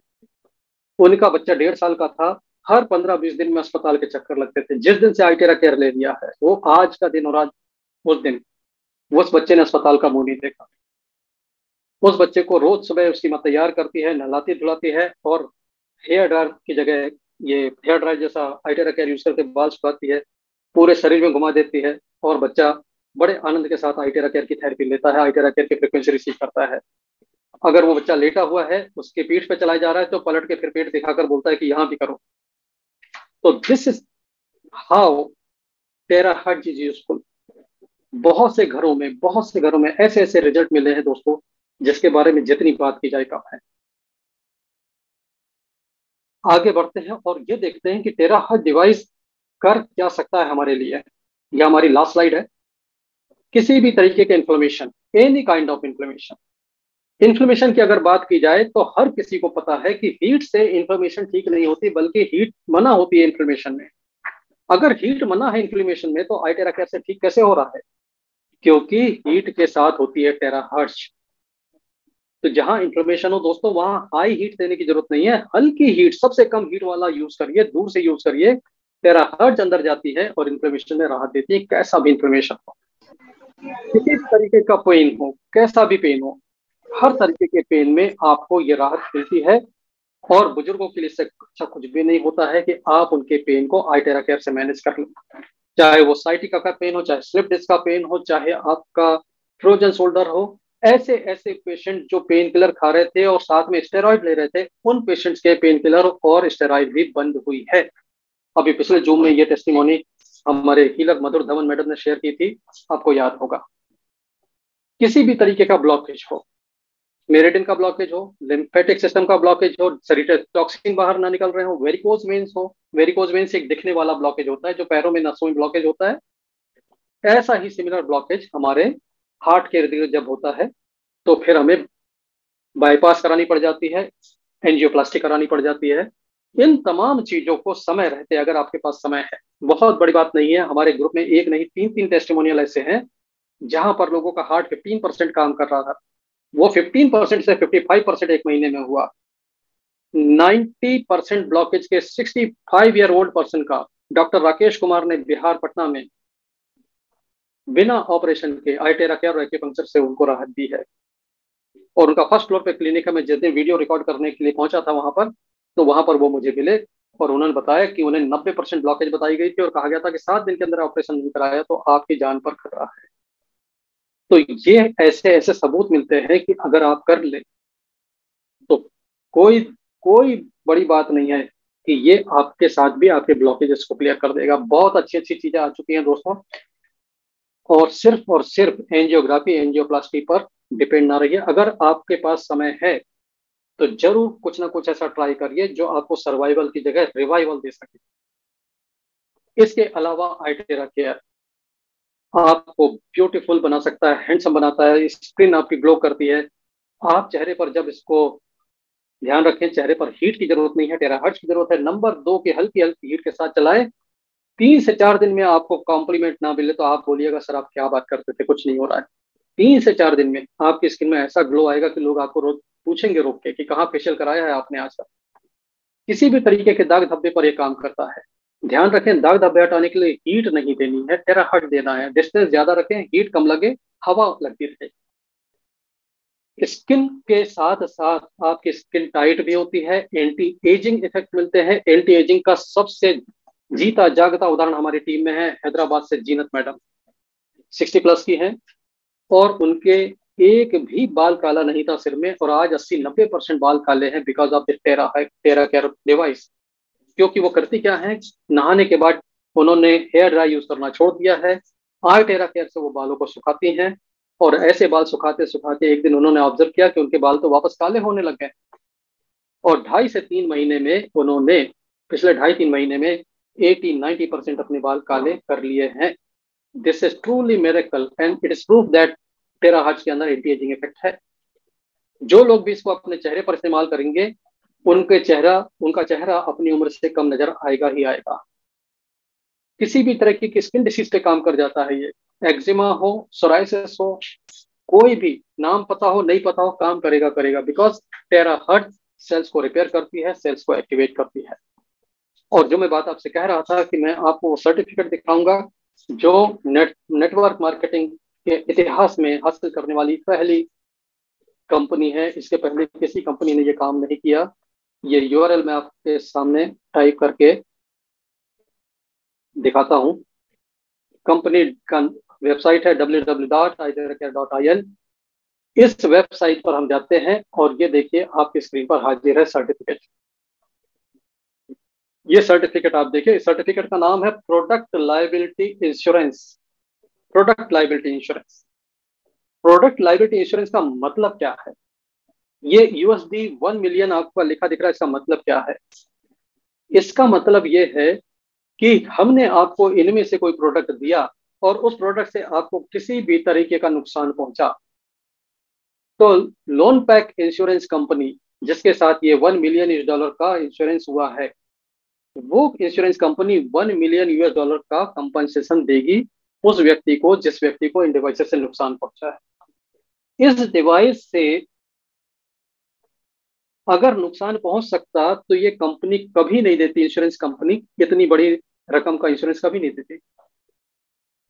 उनका बच्चा 1.5 साल का था, हर 15-20 दिन में अस्पताल के चक्कर लगते थे। जिस दिन से आइटेरा केयर ले लिया है, वो आज का दिन और आज उस दिन, उस बच्चे ने अस्पताल का मुंह नहीं देखा। उस बच्चे को रोज सुबह उसकी माँ तैयार करती है, नहलाती धुलाती है और हेयर ड्रायर की जगह ये हेयर ड्रायर जैसा आइटेरा केयर यूज करके बाल सुखाती है, पूरे शरीर में घुमा देती है और बच्चा बड़े आनंद के साथ आइटेरा केयर की थेरेपी लेता है, आइटेरा केयर की फ्रिक्वेंसी रिसीव करता है। अगर वो बच्चा लेटा हुआ है, उसके पीठ पे चलाया जा रहा है, तो पलट के फिर पेट दिखाकर बोलता है कि यहाँ भी करो। तो this is how terahertz is useful. बहुत से घरों में ऐसे ऐसे रिजल्ट मिले हैं दोस्तों, जिसके बारे में जितनी बात की जाए कम है। आगे बढ़ते हैं और ये देखते हैं कि टेराहर्ट्ज डिवाइस कर क्या सकता है हमारे लिए। यह हमारी लास्ट स्लाइड है। किसी भी तरीके के inflammation, any kind of inflammation, inflammation की अगर बात की जाए तो हर किसी को पता है कि हीट से इन्फ्लेमेशन ठीक नहीं होती, बल्कि हीट मना होती है इन्फ्लेमेशन में। अगर हीट मना है इन्फ्लेमेशन में, तो आई टेरा कैसे ठीक कैसे हो रहा है? क्योंकि हीट के साथ होती है टेराहर्ट्ज। तो जहां इन्फ्लेमेशन हो दोस्तों, वहां हाई हीट देने की जरूरत नहीं है, हल्की हीट, सबसे कम हीट वाला यूज करिए, दूर से यूज करिए। टेराहर्ट्ज अंदर जाती है और इन्फ्लेमेशन में राहत देती है, कैसा भी इन्फ्लेमेशन हो, किसी भी तरीके का पेन हो, कैसा भी पेन हो, हर तरीके के पेन में आपको ये राहत मिलती है। और बुजुर्गों के लिए इससे अच्छा कुछ भी नहीं होता है कि आप उनके पेन को आइटेरा केयर से मैनेज कर लें। चाहे वो साइटिका का पेन हो, चाहे स्लिप डिस्क का पेन हो, चाहे आपका फ्रोजन शोल्डर हो। ऐसे ऐसे पेशेंट जो पेन किलर खा रहे थे और साथ में स्टेरॉइड ले रहे थे, उन पेशेंट्स के पेन किलर और स्टेरॉइड भी बंद हुई है। अभी पिछले जूम में ये टेस्टिमोनी हमारे हीलर मधुर धवन मैडम ने शेयर की थी, आपको याद होगा। किसी भी तरीके का ब्लॉकेज हो, मेरिडिन का ब्लॉकेज हो, लिम्फेटिक सिस्टम का ब्लॉकेज हो, शरीर से टॉक्सिन बाहर ना निकल रहे हो, वेरिकोज वेन्स हो। वेरिकोज वेन्स एक दिखने वाला ब्लॉकेज होता है जो पैरों में नसों में ब्लॉकेज होता है। ऐसा ही सिमिलर ब्लॉकेज हमारे हार्ट के इर्द गिर्द जब होता है, तो फिर हमें बाईपास करानी पड़ जाती है, एंजियोप्लास्टी करानी पड़ जाती है। इन तमाम चीजों को समय रहते, अगर आपके पास समय है, बहुत बड़ी बात नहीं है, हमारे ग्रुप में एक नहीं 3-3 टेस्टिमोनियल ऐसे हैं जहां पर लोगों का हार्ट 15% काम कर रहा था, वो 15% से 55% एक महीने में हुआ। 90% ब्लॉकेज के 65 ईयर ओल्ड पर्सन का डॉक्टर राकेश कुमार ने बिहार पटना में बिना ऑपरेशन के आइटेरा केयर और एक्यूपंक्चर से उनको राहत दी है। और उनका फर्स्ट फ्लोर पे क्लिनिक है। मैं जिस दिन वीडियो रिकॉर्ड करने के लिए पहुंचा था वहां पर, तो वहां पर वो मुझे मिले और उन्होंने बताया कि उन्हें 90% ब्लॉकेज बताई गई थी और कहा गया था कि 7 दिन के अंदर ऑपरेशन नहीं कराया तो आपकी जान पर खतरा है। तो ये ऐसे ऐसे सबूत मिलते हैं कि अगर आप कर ले तो कोई कोई बड़ी बात नहीं है कि ये आपके साथ भी आपके ब्लॉकेजेस को क्लियर कर देगा। बहुत अच्छी अच्छी चीजें आ चुकी हैं दोस्तों, और सिर्फ एंजियोग्राफी एंजियोप्लास्टी पर डिपेंड ना रहिए। अगर आपके पास समय है तो जरूर कुछ ना कुछ ऐसा ट्राई करिए जो आपको सर्वाइवल की जगह रिवाइवल दे सके। इसके अलावा आइटेरा केयर आपको ब्यूटीफुल बना सकता है, हैंडसम बनाता है, स्किन आपकी ग्लो करती है। आप चेहरे पर जब इसको ध्यान रखें, चेहरे पर हीट की जरूरत नहीं है, टेराहर्ट्ज की जरूरत है। नंबर 2 की हल्की हल्की हीट के साथ चलाएं। 3 से 4 दिन में आपको कॉम्प्लीमेंट ना मिले तो आप बोलिएगा सर आप क्या बात करते थे, कुछ नहीं हो रहा है। 3 से 4 दिन में आपकी स्किन में ऐसा ग्लो आएगा कि लोग आपको रोज पूछेंगे रोक के कि कहाँ फेशियल कराया है आपने आज तक। किसी भी तरीके के दाग धब्बे पर यह काम करता है। ध्यान रखें, दाग धब्बे हटाने के लिए हीट नहीं देनी है, टेराहर्ट्ज देना है। डिस्टेंस ज्यादा रखें, हीट कम लगे, हवा लगती रहे। स्किन के साथ साथ आपकी स्किन टाइट भी होती है, एंटी एजिंग इफेक्ट मिलते हैं। एंटी एजिंग का सबसे जीता जागता उदाहरण हमारी टीम में है, हैदराबाद से जीनत मैडम, 60+ की हैं और उनके एक भी बाल काला नहीं था सिर में, और आज 80-90% बाल काले हैं because of the tera care device. क्योंकि वो करती क्या है, नहाने के बाद उन्होंने हेयर ड्राई यूज करना छोड़ दिया है, आय टेरा केयर से वो बालों को सुखाती हैं। और ऐसे बाल सुखाते सुखाते एक दिन उन्होंने ऑब्जर्व किया कि उनके बाल तो वापस काले होने लग गए। और 2.5 से 3 महीने में उन्होंने, पिछले 2.5-3 महीने में 80-90% अपने बाल काले कर लिए हैं। This is truly miracle and it is proof that terahertz के अंदर एंटी एजिंग इफेक्ट है। जो लोग भी इसको अपने चेहरे पर इस्तेमाल करेंगे उनका चेहरा अपनी उम्र से कम नजर आएगा ही आएगा। किसी भी तरह की स्किन डिसीज पे काम कर जाता है ये, एक्जिमा हो, सोराइसिस हो, कोई भी, नाम पता हो नहीं पता हो, काम करेगा करेगा, बिकॉज टेराहर्ट्ज सेल्स को रिपेयर करती है, सेल्स को एक्टिवेट करती है। और जो मैं बात आपसे कह रहा था कि मैं आपको वो सर्टिफिकेट दिखाऊंगा जो नेटवर्क मार्केटिंग के इतिहास में हासिल करने वाली पहली कंपनी है। इसके पहले किसी कंपनी ने ये काम नहीं किया। ये यूआरएल मैं आपके सामने टाइप करके दिखाता हूँ। कंपनी का वेबसाइट है www.iteracare.in। इस वेबसाइट पर हम जाते हैं और ये देखिए आपकी स्क्रीन पर हाजिर है सर्टिफिकेट। ये सर्टिफिकेट आप देखिए, इस सर्टिफिकेट का नाम है product liability insurance. Product liability insurance, product liability insurance का मतलब क्या है? ये यूएसडी 1 मिलियन आपको लिखा दिख रहा है, इसका मतलब क्या है? इसका मतलब ये है कि हमने आपको इनमें से कोई प्रोडक्ट दिया और उस प्रोडक्ट से आपको किसी भी तरीके का नुकसान पहुंचा, तो लोन पैक इंश्योरेंस कंपनी जिसके साथ ये $1 मिलियन का इंश्योरेंस हुआ है, वो इंश्योरेंस कंपनी $1 मिलियन का कंपनसेशन देगी उस व्यक्ति को जिस व्यक्ति को इन डिवाइसेस से नुकसान पहुंचा है। इस डिवाइस से अगर नुकसान पहुंच सकता तो ये कंपनी कभी नहीं देती, इंश्योरेंस कंपनी इतनी बड़ी रकम का इंश्योरेंस कभी नहीं देती।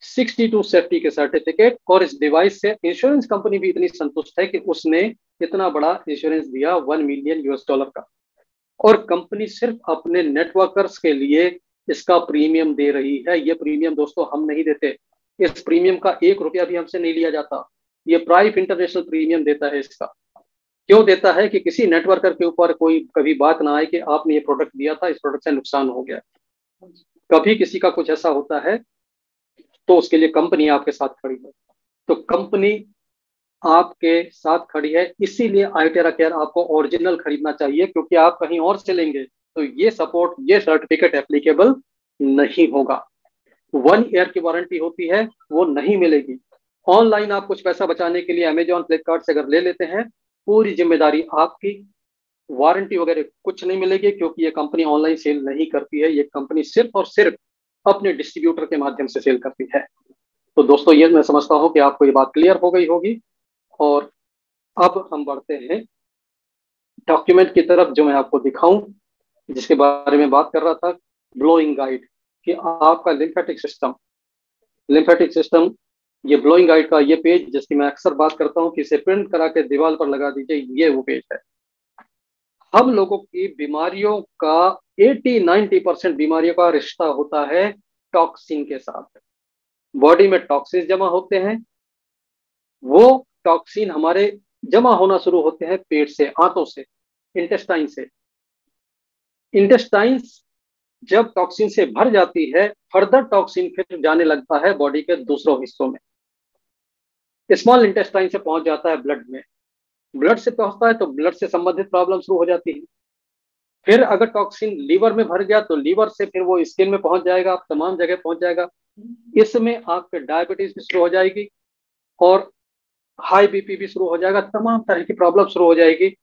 62 सेफ्टी के सर्टिफिकेट, और इस डिवाइस से इंश्योरेंस कंपनी भी इतनी संतुष्ट है कि उसने इतना बड़ा इंश्योरेंस दिया $1 मिलियन का। और कंपनी सिर्फ अपने नेटवर्कर्स के लिए इसका प्रीमियम दे रही है। ये प्रीमियम दोस्तों हम नहीं देते, इस प्रीमियम का ₹1 भी हमसे नहीं लिया जाता। ये प्राइव इंटरनेशनल प्रीमियम देता है। इसका क्यों देता है? कि किसी नेटवर्कर के ऊपर कोई कभी बात ना आए कि आपने ये प्रोडक्ट दिया था, इस प्रोडक्ट से नुकसान हो गया। कभी किसी का कुछ ऐसा होता है तो उसके लिए कंपनी आपके साथ खड़ी है। तो कंपनी आपके साथ खड़ी है, इसीलिए आईटेरा केयर आपको ओरिजिनल खरीदना चाहिए, क्योंकि आप कहीं और से लेंगे तो ये सपोर्ट, ये सर्टिफिकेट एप्लीकेबल नहीं होगा। 1 ईयर की वारंटी होती है, वो नहीं मिलेगी। ऑनलाइन आप कुछ पैसा बचाने के लिए अमेजॉन, फ्लिपकार्ट से अगर ले लेते हैं, पूरी जिम्मेदारी आपकी। वारंटी वगैरह कुछ नहीं मिलेगी, क्योंकि ये कंपनी ऑनलाइन सेल नहीं करती है। ये कंपनी सिर्फ और सिर्फ अपने डिस्ट्रीब्यूटर के माध्यम से सेल करती है। तो दोस्तों ये मैं समझता हूँ कि आपको ये बात क्लियर हो गई होगी। और अब हम बढ़ते हैं डॉक्यूमेंट की तरफ जो मैं आपको दिखाऊं, जिसके बारे में बात कर रहा था, ब्लोइंग गाइड, कि आपका लिम्फेटिक सिस्टम, ये ब्लोइंग गाइड का ये पेज जिसकी मैं अक्सर बात करता हूँ कि इसे प्रिंट करा के दीवार पर लगा दीजिए, ये वो पेज है। हम लोगों की बीमारियों का 80-90% बीमारियों का रिश्ता होता है टॉक्सिन के साथ। बॉडी में टॉक्सिन जमा होते हैं, वो टॉक्सिन हमारे जमा होना शुरू होते हैं पेट से, आंतों से, इंटेस्टाइन से। इंटेस्टाइन्स जब टॉक्सिन से भर जाती है, फर्दर टॉक्सिन फिर जाने लगता है बॉडी के दूसरों हिस्सों में। स्मॉल इंटेस्टाइन से पहुंच जाता है ब्लड में, ब्लड से पहुंचता है तो ब्लड से संबंधित प्रॉब्लम शुरू हो जाती है। फिर अगर टॉक्सिन लीवर में भर गया तो लीवर से फिर वो स्किन में पहुंच जाएगा, तमाम जगह पहुंच जाएगा। इसमें आपके डायबिटीज भी शुरू हो जाएगी और हाई बीपी भी शुरू हो जाएगा, तमाम तरह की प्रॉब्लम शुरू हो जाएगी,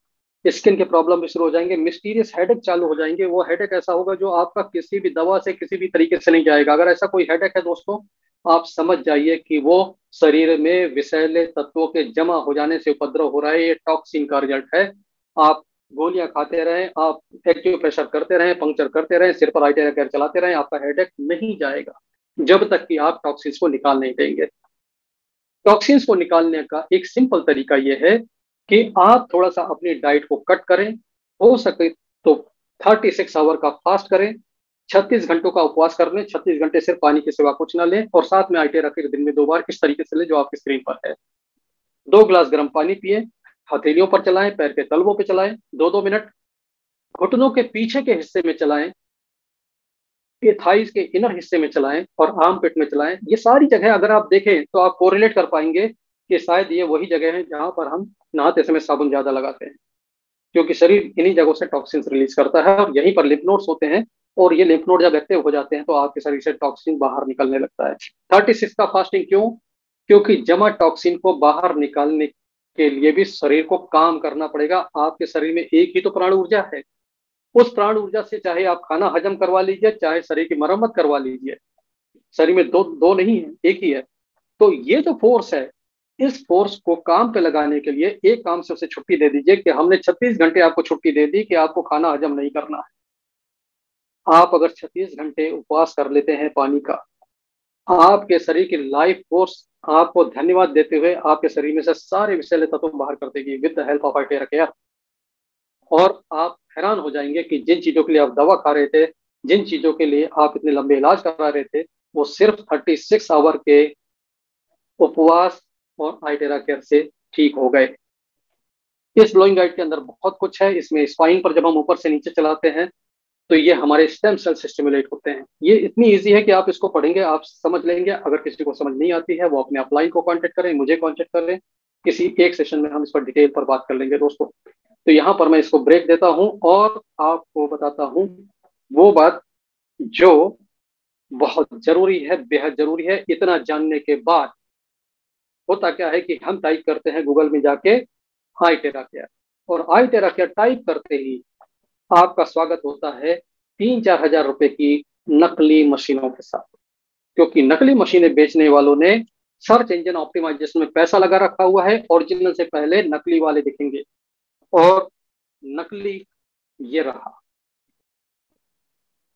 स्किन के प्रॉब्लम भी शुरू हो जाएंगे, मिस्टीरियस हेडेक चालू हो जाएंगे। वो हेडेक ऐसा होगा जो आपका किसी भी दवा से किसी भी तरीके से नहीं जाएगा। अगर ऐसा कोई हेडेक है दोस्तों, आप समझ जाइए कि वो शरीर में विषैले तत्वों के जमा हो जाने से उपद्रव हो रहा है, ये टॉक्सिन का रिजल्ट है। आप गोलियां खाते रहें, आप एक्यूप्रेशर करते रहें, पंक्चर करते रहें, सिर पर आईटेरा केयर चलाते रहें, आपका हेडेक नहीं जाएगा जब तक कि आप टॉक्सिन्स को निकाल नहीं देंगे। टॉक्सिन्स को निकालने का एक सिंपल तरीका यह है कि आप थोड़ा सा अपनी डाइट को कट करें, हो सके तो 36 आवर का फास्ट करें, 36 घंटों का उपवास कर लें, 36 घंटे सिर्फ पानी के सिवा कुछ ना लें, और साथ में आईटेरा केयर दिन में 2 बार इस तरीके से लें जो आपकी स्क्रीन पर है। 2 गिलास गर्म पानी पिए, हथेलियों पर चलाएं, पैर के तलवों पर चलाएं 2-2 मिनट, घुटनों के पीछे के हिस्से में चलाएं, ये थाइस के इनर हिस्से में चलाएं और आर्म पिट में चलाएं। ये सारी जगह अगर आप देखें तो आप कोरिलेट कर पाएंगे कि शायद ये वही जगह है जहां पर हम नहाते समय साबुन ज्यादा लगाते हैं, क्योंकि शरीर इन्हीं जगहों से टॉक्सिन्स रिलीज करता है और यहीं पर लिम्फ नोड्स होते हैं और ये लिम्फ नोड जब एक्टिव हो जाते हैं तो आपके शरीर से टॉक्सिन बाहर निकलने लगता है। 36 का फास्टिंग क्यों? क्योंकि जमा टॉक्सिन को बाहर निकालने के लिए भी शरीर को काम करना पड़ेगा। आपके शरीर में एक ही तो प्राण ऊर्जा है। उस प्राण ऊर्जा से चाहे आप खाना हजम करवा लीजिए, चाहे शरीर की मरम्मत करवा लीजिए, शरीर में दो दो नहीं है, एक ही है। तो ये जो फोर्स है, इस फोर्स को काम पे लगाने के लिए एक काम से उसे छुट्टी दे दीजिए कि हमने 36 घंटे आपको छुट्टी दे दी कि आपको खाना हजम नहीं करना है। आप अगर 36 घंटे उपवास कर लेते हैं पानी का, आपके शरीर की लाइफ फोर्स आपको धन्यवाद देते हुए आपके शरीर में से सारे विषैले तत्व बाहर कर देगी with the help of Aitera care. और आप हैरान हो जाएंगे कि जिन चीजों के लिए आप दवा खा रहे थे, जिन चीजों के लिए आप इतने लंबे इलाज करा रहे थे, वो सिर्फ 36 आवर के उपवास और आइटेरा केयर से ठीक हो गए। इस ब्लोइंग गाइड के अंदर बहुत कुछ है। इसमें स्पाइन पर जब हम ऊपर से नीचे चलाते हैं तो ये हमारे स्टेम सेल से स्टिमुलेट होते हैं। ये इतनी इजी है कि आप इसको पढ़ेंगे आप समझ लेंगे। अगर किसी को समझ नहीं आती है वो अपने अपलाइन को कांटेक्ट करें, मुझे कांटेक्ट करें, किसी एक सेशन में हम इस पर डिटेल पर बात कर लेंगे दोस्तों। तो यहाँ पर मैं इसको ब्रेक देता हूँ और आपको बताता हूँ वो बात जो बहुत जरूरी है, बेहद जरूरी है। इतना जानने के बाद होता क्या है कि हम टाइप करते हैं गूगल में जाके आई टेरा केयर, और आई टेरा केयर टाइप करते ही आपका स्वागत होता है 3-4 हजार रुपए की नकली मशीनों के साथ। क्योंकि नकली मशीनें बेचने वालों ने सर्च इंजन ऑप्टिमाइजेशन में पैसा लगा रखा हुआ है। ओरिजिनल से पहले नकली वाले दिखेंगे, और नकली ये रहा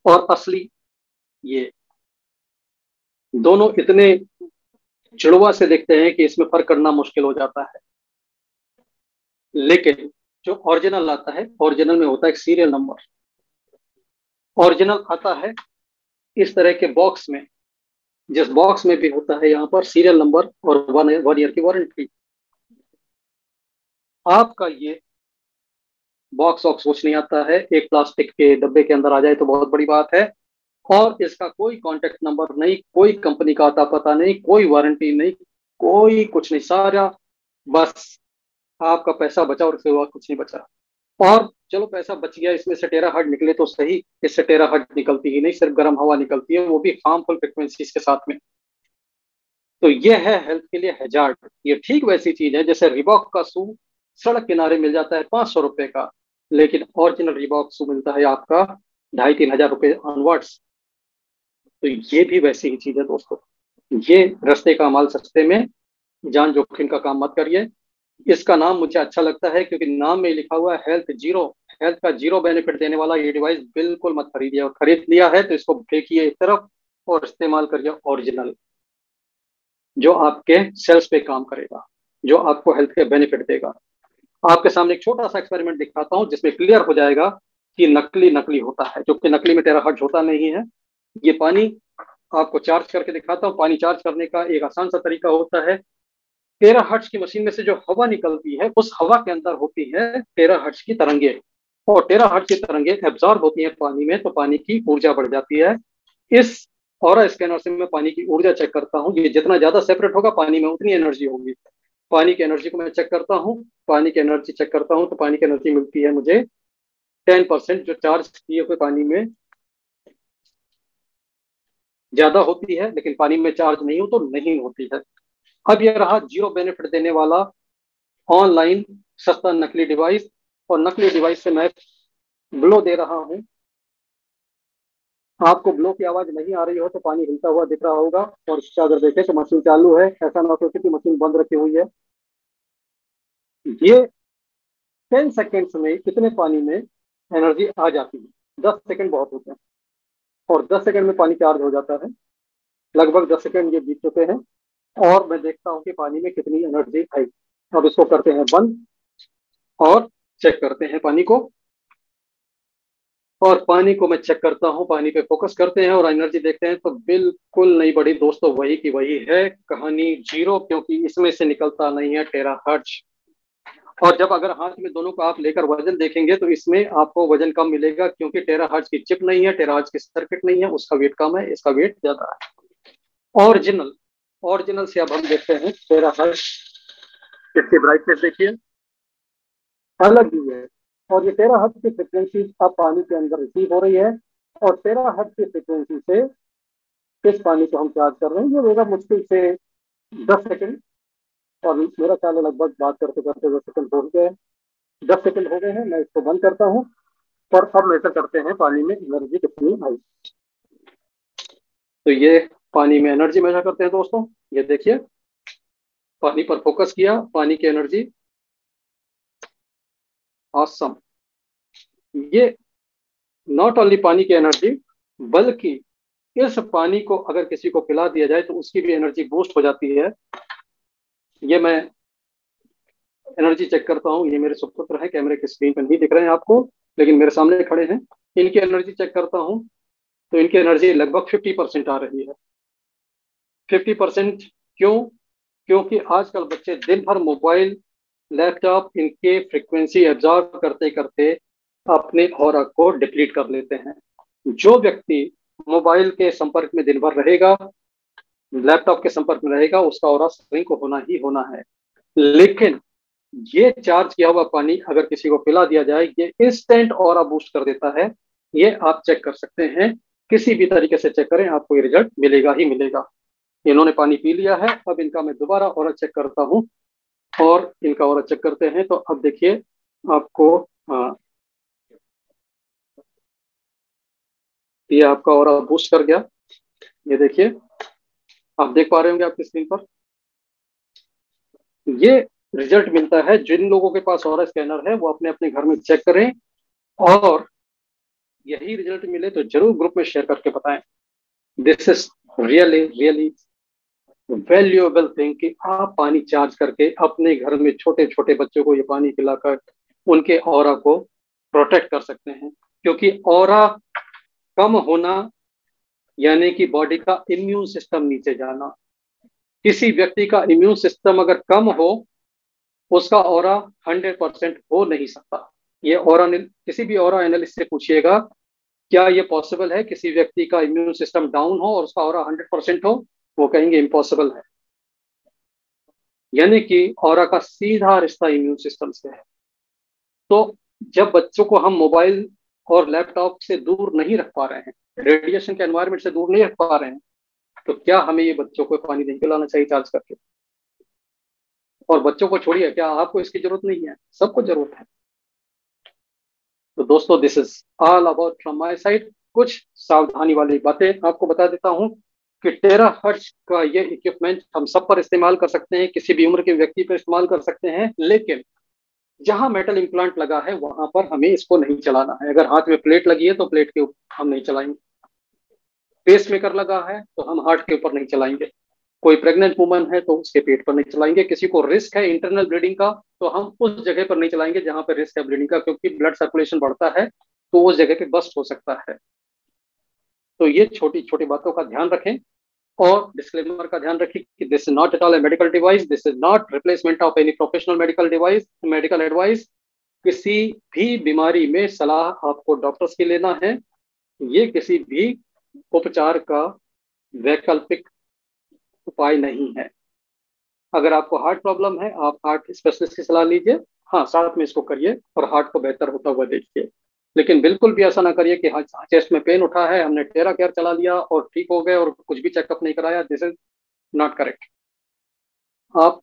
और असली ये, दोनों इतने जुड़वा से दिखते हैं कि इसमें फर्क करना मुश्किल हो जाता है। लेकिन जो ओरिजिनल आता है, ओरिजिनल में होता है एक सीरियल नंबर। ओरिजिनल आता है इस तरह के बॉक्स में, जिस बॉक्स में भी होता है यहाँ पर सीरियल नंबर और 1 ईयर की वारंटी। आपका ये बॉक्स वॉक्स कुछ नहीं आता है, एक प्लास्टिक के डब्बे के अंदर आ जाए तो बहुत बड़ी बात है। और इसका कोई कांटेक्ट नंबर नहीं, कोई कंपनी का आता पता नहीं, कोई वारंटी नहीं, कोई कुछ नहीं। सारा बस आपका पैसा बचा और उसके बाद कुछ नहीं बचा। और चलो पैसा बच गया, इसमें से टेराहर्ट्ज निकले तो सही, इससे टेराहर्ट्ज निकलती ही नहीं, सिर्फ गर्म हवा निकलती है, वो भी हार्मफुल फ्रिक्वेंसीज के साथ में। तो ये है हेल्थ के लिए हैजार्ड। ये ठीक वैसी चीज है जैसे रिबॉक का शू सड़क किनारे मिल जाता है 500 रुपए का, लेकिन ओरिजिनल रिबॉक शू मिलता है आपका 2,500-3,000 रुपए ऑनवर्ड्स। तो ये भी वैसी ही चीज है दोस्तों। ये रस्ते का माल सस्ते में, जान जोखिम का काम मत करिए। इसका नाम मुझे अच्छा लगता है क्योंकि नाम में लिखा हुआ है हेल्थ जीरो। हेल्थ का जीरो बेनिफिट देने वाला ये डिवाइस बिल्कुल मत खरीदिए, और खरीद लिया है तो इसको फेंकिए एक तरफ और इस्तेमाल करिए ओरिजिनल, जो आपके सेल्स पे काम करेगा, जो आपको हेल्थ के बेनिफिट देगा। आपके सामने एक छोटा सा एक्सपेरिमेंट दिखाता हूँ जिसमें क्लियर हो जाएगा कि नकली नकली होता है, क्योंकि नकली में टेराहर्ट्ज होता नहीं है। ये पानी आपको चार्ज करके दिखाता हूँ। पानी चार्ज करने का एक आसान सा तरीका होता है। टेराहर्ट्ज की मशीन में से जो हवा निकलती है, उस हवा के अंदर होती है टेराहर्ट्ज की तरंगे, और टेराहर्ट्ज की तरंगे एब्जॉर्ब होती है पानी में, तो पानी की ऊर्जा बढ़ जाती है। इस ऑरा स्कैनर से मैं पानी की ऊर्जा चेक करता हूँ। ये जितना ज्यादा सेपरेट होगा पानी में उतनी एनर्जी होगी। पानी की एनर्जी को मैं चेक करता हूँ, पानी की एनर्जी चेक करता हूँ तो पानी की एनर्जी मिलती है मुझे 10%, जो चार्ज किए हुए पानी में ज्यादा होती है, लेकिन पानी में चार्ज नहीं हो तो नहीं होती है। अब यह रहा जीरो बेनिफिट देने वाला ऑनलाइन सस्ता नकली डिवाइस। और नकली डिवाइस से मैं ब्लो दे रहा हूँ। आपको ब्लो की आवाज नहीं आ रही हो तो पानी हिलता हुआ दिख रहा होगा, और इसका अगर देखें तो मशीन चालू है, ऐसा ना सोचे कि मशीन बंद रखी हुई है। ये 10 सेकेंड्स में इतने पानी में एनर्जी आ जाती है। 10 सेकेंड बहुत होते हैं, और 10 सेकेंड में पानी चार्ज हो जाता है। लगभग 10 सेकेंड ये बीत चुके हैं, और मैं देखता हूँ कि पानी में कितनी एनर्जी आई। अब इसको करते हैं बंद और चेक करते हैं पानी को। और पानी को मैं चेक करता हूँ, पानी पे फोकस करते हैं और एनर्जी देखते हैं तो बिल्कुल नहीं बढ़ी दोस्तों, वही की वही है, कहानी जीरो, क्योंकि इसमें से निकलता नहीं है टेराहर्ट्ज। और जब अगर हाथ में दोनों का आप लेकर वजन देखेंगे तो इसमें आपको वजन कम मिलेगा, क्योंकि टेराहर्ट्ज की चिप नहीं है, टेराहर्ट्ज की सर्किट नहीं है, उसका वेट कम है, इसका वेट ज्यादा है। ओरिजिनल, ओरिजिनल से अब हम देखते हैं टेराहर्ट्ज। इसकी ब्राइटनेस देखिए, अलग ही है। और ये टेराहर्ट्ज की फ्रिक्वेंसी अब पानी के अंदर रिसीव हो रही है, और 13 हर्ट्ज की फ्रिक्वेंसी से इस पानी को हम चार्ज कर रहे हैं। ये होगा मुश्किल से 10 सेकंड, और मेरा ख्याल है लगभग बात करते करते 10 सेकंड हो गए हैं। 10 सेकंड हो गए हैं, मैं इसको बंद करता हूँ और अब मेजर करते हैं पानी में एनर्जी कितनी आई। तो ये पानी में एनर्जी मेजर करते हैं दोस्तों। ये देखिए, पानी पर फोकस किया, पानी की एनर्जी ऑसम। ये नॉट ओनली पानी की एनर्जी, बल्कि इस पानी को अगर किसी को पिला दिया जाए तो उसकी भी एनर्जी बूस्ट हो जाती है। ये मैं एनर्जी चेक करता हूँ। ये मेरे सुपुत्र हैं, कैमरे की स्क्रीन पर नहीं दिख रहे हैं आपको, लेकिन मेरे सामने खड़े हैं। इनकी एनर्जी चेक करता हूँ तो इनकी एनर्जी लगभग 50% आ रही है। 50%। क्यों? क्योंकि आजकल बच्चे दिन भर मोबाइल, लैपटॉप, इनके फ्रिक्वेंसी एब्जॉर्ब करते करते अपने ऑरा को डिप्लीट कर लेते हैं। जो व्यक्ति मोबाइल के संपर्क में दिन भर रहेगा, लैपटॉप के संपर्क में रहेगा, उसका ऑरा श्रिंक होना ही होना है। लेकिन ये चार्ज किया हुआ पानी अगर किसी को पिला दिया जाए, ये इंस्टेंट ऑरा बूस्ट कर देता है। ये आप चेक कर सकते हैं, किसी भी तरीके से चेक करें, आपको ये रिजल्ट मिलेगा ही मिलेगा। इन्होंने पानी पी लिया है, अब इनका मैं दोबारा ऑरा चेक करता हूँ और इनका ऑरा चेक करते हैं। तो अब देखिए आपको, ये आपका ऑरा बूस्ट कर गया। ये देखिए, आप देख पा रहे होंगे आपकी स्क्रीन पर। ये रिजल्ट मिलता है। जिन लोगों के पास ऑरा स्कैनर है वो अपने अपने घर में चेक करें, और यही रिजल्ट मिले तो जरूर ग्रुप में शेयर करके बताएं। This is really really valuable thing कि आप पानी चार्ज करके अपने घर में छोटे छोटे बच्चों को ये पानी पिलाकर उनके ऑरा को प्रोटेक्ट कर सकते हैं। क्योंकि ऑरा कम होना यानी कि बॉडी का इम्यून सिस्टम नीचे जाना। किसी व्यक्ति का इम्यून सिस्टम अगर कम हो, उसका ऑरा 100% हो नहीं सकता। ये ऑरा, किसी भी ऑरा एनालिस्ट से पूछिएगा, क्या ये पॉसिबल है किसी व्यक्ति का इम्यून सिस्टम डाउन हो और उसका ऑरा 100% हो? वो कहेंगे इम्पॉसिबल है। यानी कि ऑरा का सीधा रिश्ता इम्यून सिस्टम से है। तो जब बच्चों को हम मोबाइल और लैपटॉप से दूर नहीं रख पा रहे हैं, रेडिएशन के एनवायरमेंट से दूर नहीं रख पा रहे हैं, तो क्या हमें ये बच्चों को पानी नहीं पिलाना चाहिए चार्ज करके? और बच्चों को छोड़िए, क्या आपको इसकी जरूरत नहीं है? सबको जरूरत है। तो दोस्तों, this is all about from my side. कुछ सावधानी वाली बातें आपको बता देता हूं कि 13 हर्ट्ज का ये इक्विपमेंट हम सब पर इस्तेमाल कर सकते हैं, किसी भी उम्र के व्यक्ति पर इस्तेमाल कर सकते हैं। लेकिन जहां मेटल इम्प्लांट लगा है वहां पर हमें इसको नहीं चलाना है। अगर हाथ में प्लेट लगी है तो प्लेट के ऊपर हम नहीं चलाएंगे। पेस मेकर लगा है तो हम हार्ट के ऊपर नहीं चलाएंगे। कोई प्रेग्नेंट वुमन है तो उसके पेट पर नहीं चलाएंगे। किसी को रिस्क है इंटरनल ब्लीडिंग का तो हम उस जगह पर नहीं चलाएंगे जहां पर रिस्क है ब्लीडिंग का, क्योंकि ब्लड सर्कुलेशन बढ़ता है तो उस जगह पे बस्ट हो सकता है। तो ये छोटी छोटी बातों का ध्यान रखें, और डिस्क्लेमर का ध्यान रखें कि this is not at all A medical device, this is not replacement of any professional medical device, medical advice. किसी भी बीमारी में सलाह आपको डॉक्टर्स की लेना है। ये किसी भी उपचार का वैकल्पिक उपाय नहीं है। अगर आपको हार्ट प्रॉब्लम है, आप हार्ट स्पेशलिस्ट की सलाह लीजिए। हाँ, साथ में इसको करिए और हार्ट को बेहतर होता हुआ देखिए। लेकिन बिल्कुल भी ऐसा ना करिए कि हाँ, चेस्ट में पेन उठा है, हमने टेरा केयर चला लिया और ठीक हो गए और कुछ भी चेकअप नहीं कराया। This is not correct. आप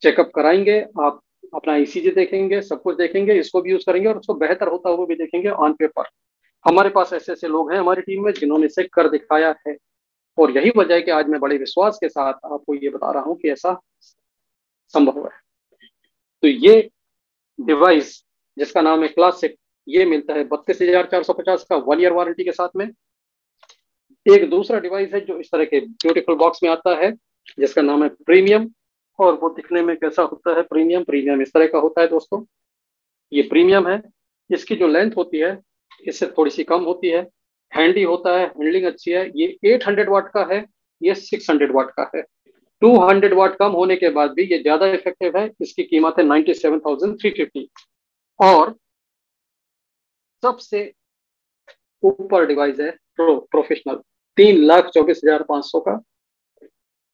चेकअप कराएंगे, आप अपना ईसीजी देखेंगे, सब कुछ देखेंगे, इसको भी यूज करेंगे और उसको बेहतर होता हुआ भी देखेंगे ऑन पेपर। हमारे पास ऐसे ऐसे लोग हैं हमारी टीम में जिन्होंने इसे कर दिखाया है, और यही वजह है कि आज मैं बड़े विश्वास के साथ आपको ये बता रहा हूँ कि ऐसा संभव है। तो ये डिवाइस जिसका नाम है क्लासिक, ये मिलता है 32,450 का 1 ईयर वारंटी के साथ में। एक दूसरा डिवाइस है जो इस तरह के ब्यूटीफुल बॉक्स में आता है, जिसका नाम है प्रीमियम। और वो दिखने में कैसा होता है? प्रीमियम प्रीमियम इस तरह का होता है दोस्तों। ये प्रीमियम है। इसकी जो लेंथ होती है इससे थोड़ी सी कम होती है। हैंडी होता है, हैंडलिंग अच्छी है। ये 800 वाट का है, ये 600 वाट का है। 200 वाट कम होने के बाद भी ये ज्यादा इफेक्टिव है। इसकी कीमत है 97,350। और सबसे ऊपर डिवाइस है प्रोफेशनल, 3,24,500 का,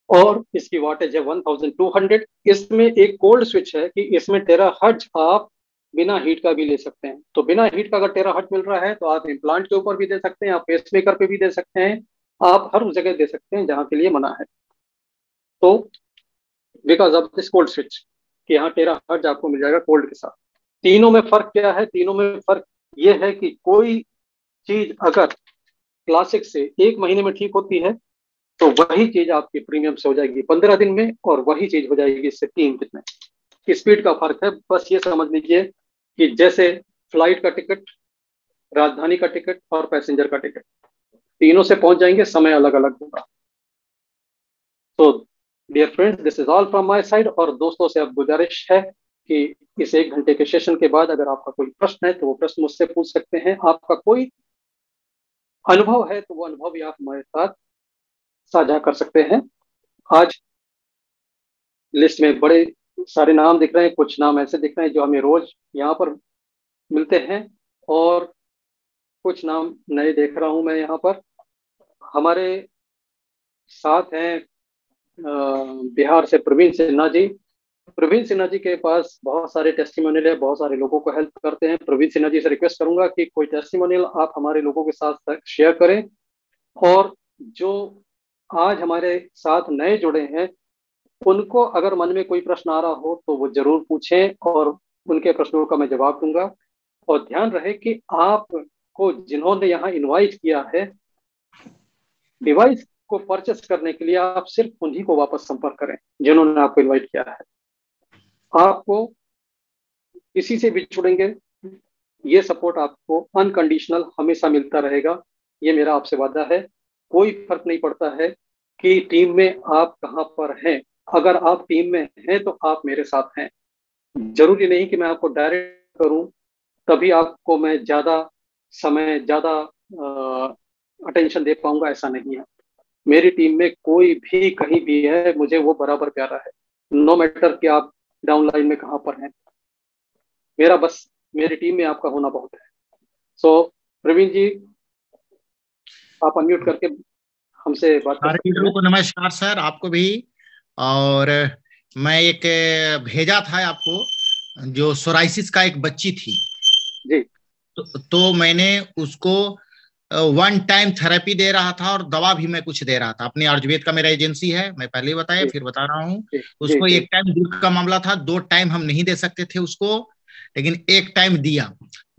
और इसकी वाटेज है 1200। इसमें एक कोल्ड स्विच है कि इसमें 13 हर्ट्ज आप बिना हीट का भी ले सकते हैं। तो बिना हीट का अगर टेराहर्ट्ज मिल रहा है तो आप इम्प्लांट के ऊपर भी दे सकते हैं, आप पेसमेकर पे भी दे सकते हैं, आप हर उस जगह दे सकते हैं जहां के लिए मना है। तो because of this cold switch, कि यहाँ टेराहर्ट्ज आपको मिल जाएगा कोल्ड के साथ। तीनों में फर्क क्या है? तीनों में फर्क ये है कि कोई चीज अगर क्लासिक से 1 महीने में ठीक होती है तो वही चीज आपकी प्रीमियम से हो जाएगी 15 दिन में, और वही चीज हो जाएगी इससे 3 दिन में। स्पीड का फर्क है, बस ये समझ लीजिए कि जैसे फ्लाइट का टिकट, राजधानी का टिकट और पैसेंजर का टिकट, तीनों से पहुंच जाएंगे, समय अलग अलग होगा। तो dear friends, this is all from my side. और दोस्तों से अब गुजारिश है कि इस 1 घंटे के सेशन के बाद अगर आपका कोई प्रश्न है तो वो प्रश्न मुझसे पूछ सकते हैं। आपका कोई अनुभव है तो वो अनुभव भी आप हमारे साथ साझा कर सकते हैं। आज लिस्ट में बड़े सारे नाम दिख रहे हैं, कुछ नाम ऐसे दिख रहे हैं जो हमें रोज यहाँ पर मिलते हैं, और कुछ नाम नए देख रहा हूं मैं यहाँ पर। हमारे साथ हैं बिहार से प्रवीण सिन्हा जी। प्रवीण सिन्हा जी के पास बहुत सारे टेस्टिमोनियल है, बहुत सारे लोगों को हेल्प करते हैं। प्रवीण सिन्हा जी से रिक्वेस्ट करूंगा कि कोई टेस्टिमोनियल आप हमारे लोगों के साथ शेयर करें। और जो आज हमारे साथ नए जुड़े हैं उनको अगर मन में कोई प्रश्न आ रहा हो तो वो जरूर पूछें, और उनके प्रश्नों का मैं जवाब दूंगा। और ध्यान रहे कि आपको जिन्होंने यहाँ इनवाइट किया है डिवाइस को परचेस करने के लिए, आप सिर्फ उन्हीं को वापस संपर्क करें जिन्होंने आपको इनवाइट किया है। आपको किसी से भी जुड़ेंगे, ये सपोर्ट आपको अनकंडीशनल हमेशा मिलता रहेगा, ये मेरा आपसे वादा है। कोई फर्क नहीं पड़ता है कि टीम में आप कहाँ पर हैं, अगर आप टीम में हैं तो आप मेरे साथ हैं। जरूरी नहीं कि मैं आपको डायरेक्ट करूं तभी आपको मैं ज्यादा समय, ज्यादा अटेंशन दे पाऊंगा, ऐसा नहीं है। मेरी टीम में कोई भी कहीं भी है, मुझे वो बराबर प्यारा है, नो मैटर कि आप डाउन लाइन में कहाँ पर हैं। मेरा बस मेरी टीम में आपका होना बहुत है। सो प्रवीण जी, आप अनम्यूट करके हमसे बात कर सारे सकते लीडरों हैं। को नमस्कार सर, आपको भी। और मैं एक भेजा था आपको, जो सोराइसिस का एक बच्ची थी। जी तो मैंने उसको 1 टाइम थेरेपी दे रहा था, और दवा भी मैं कुछ दे रहा था। अपनी आयुर्वेद का मेरा एजेंसी है, मैं पहले ही बताया, जी फिर बता रहा हूँ। जी जी उसको जी 1 टाइम दूध का मामला था, 2 टाइम हम नहीं दे सकते थे उसको, लेकिन 1 टाइम दिया।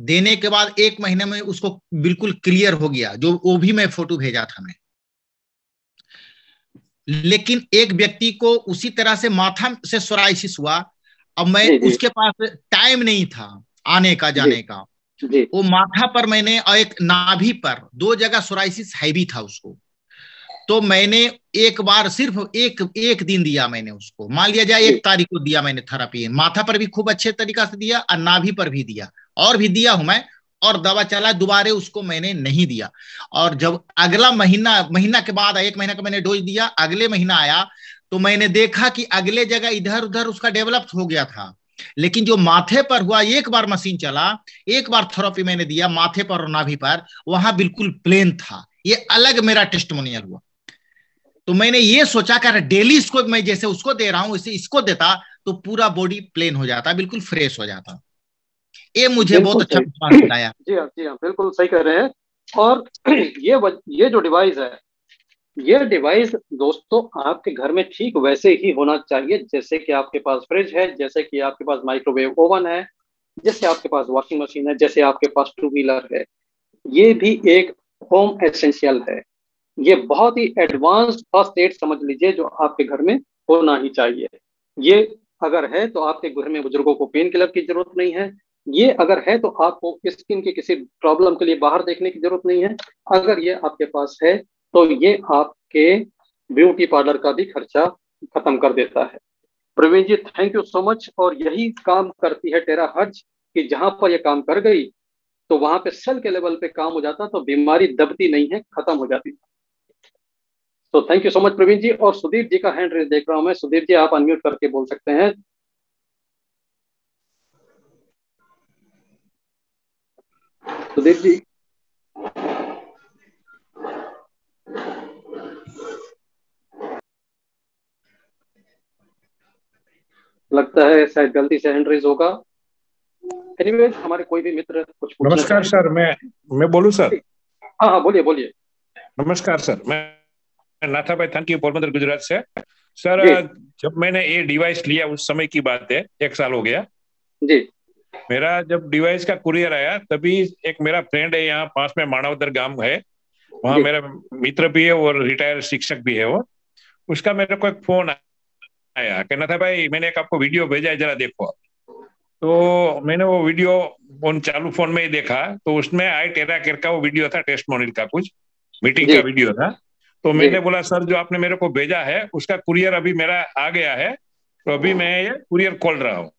देने के बाद 1 महीने में उसको बिल्कुल क्लियर हो गया, जो वो भी मैं फोटो भेजा था मैं। लेकिन एक व्यक्ति को उसी तरह से माथा से सोराइसिस हुआ। अब मैं जी जी उसके पास टाइम नहीं था आने का जी जाने का। जी वो माथा पर मैंने, और एक नाभि पर, 2 जगह सोराइसिस हैवी था उसको। तो मैंने एक बार सिर्फ एक एक दिन दिया मैंने उसको, मान लिया जाए जी 1 तारीख को दिया मैंने थेरेपी। माथा पर भी खूब अच्छे तरीका से दिया, और नाभि पर भी दिया, और भी दिया हूं मैं। और दवा चला, दोबारा उसको मैंने नहीं दिया। और जब अगला महीना महीना के बाद 1 महीना का मैंने डोज दिया, अगले महीना आया, तो मैंने देखा कि अगले जगह इधर उधर उसका डेवलप हो गया था। लेकिन जो माथे पर हुआ, एक बार मशीन चला, एक बार थेरेपी मैंने दिया माथे पर और नाभि पर, वहां बिल्कुल प्लेन था। ये अलग मेरा टेस्टिमोनियल हुआ। तो मैंने ये सोचा कि डेली इसको मैं जैसे उसको दे रहा हूं वैसे इसको देता, तो पूरा बॉडी प्लेन हो जाता, बिल्कुल फ्रेश हो जाता। ये मुझे बहुत बिल्कुल अच्छा सही। विश्वास दिलाया। जी हाँ बिल्कुल सही कह रहे हैं। और ये जो डिवाइस है, ये डिवाइस दोस्तों आपके घर में ठीक वैसे ही होना चाहिए जैसे कि आपके पास फ्रिज है, जैसे कि आपके पास माइक्रोवेव ओवन है, जैसे आपके पास वॉशिंग मशीन है, जैसे आपके पास टू व्हीलर है। ये भी एक होम एसेंशियल है। ये बहुत ही एडवांस्ड फर्स्ट एड समझ लीजिए जो आपके घर में होना ही चाहिए। ये अगर है तो आपके घर में बुजुर्गों को पेन किलर की जरूरत नहीं है। ये अगर है तो आपको स्किन की किसी प्रॉब्लम के लिए बाहर देखने की जरूरत नहीं है। अगर ये आपके पास है तो ये आपके ब्यूटी पार्लर का भी खर्चा खत्म कर देता है। प्रवीण जी, थैंक यू सो मच। और यही काम करती है टेरा हर्ज, कि जहां पर ये काम कर गई तो वहां पे सेल के लेवल पे काम हो जाता, तो बीमारी दबती नहीं है, खत्म हो जाती। तो thank you so much Praveen ji. और सुदीप जी का हैंड रेज देख रहा हूं मैं। सुदीप जी, आप अनम्यूट करके बोल सकते हैं। सुदीप जी, लगता है शायद गलती से हैंड रेज होगा। एनीवेज हमारे कोई भी मित्र कुछ पूछना नमस्कार चाहे सर, मैं बोलूं सर? हाँ हाँ बोलिए बोलिए। नमस्कार सर, मैं नाथाभाई थानकी पोरबंदर गुजरात से। सर, जी जब मैंने ये डिवाइस लिया उस समय की बात है, 1 साल हो गया। जी मेरा जब डिवाइस का कुरियर आया तभी एक मेरा फ्रेंड है, यहाँ पास में मानवदर गांव है, वहाँ जी मेरा मित्र भी है और रिटायर्ड शिक्षक भी है वो। उसका मेरे को एक फोन आया, कहना था भाई मैंने एक आपको वीडियो भेजा है, जरा देखो। तो मैंने वो वीडियो फोन चालू फोन में ही देखा, तो उसमें आई टेरा केयर का वो वीडियो था, टेस्टमोनियल का, कुछ मीटिंग का जी वीडियो था। तो जी मैंने बोला सर जो आपने मेरे को भेजा है उसका कुरियर अभी मेरा आ गया है, तो अभी मैं ये कुरियर खोल रहा हूँ।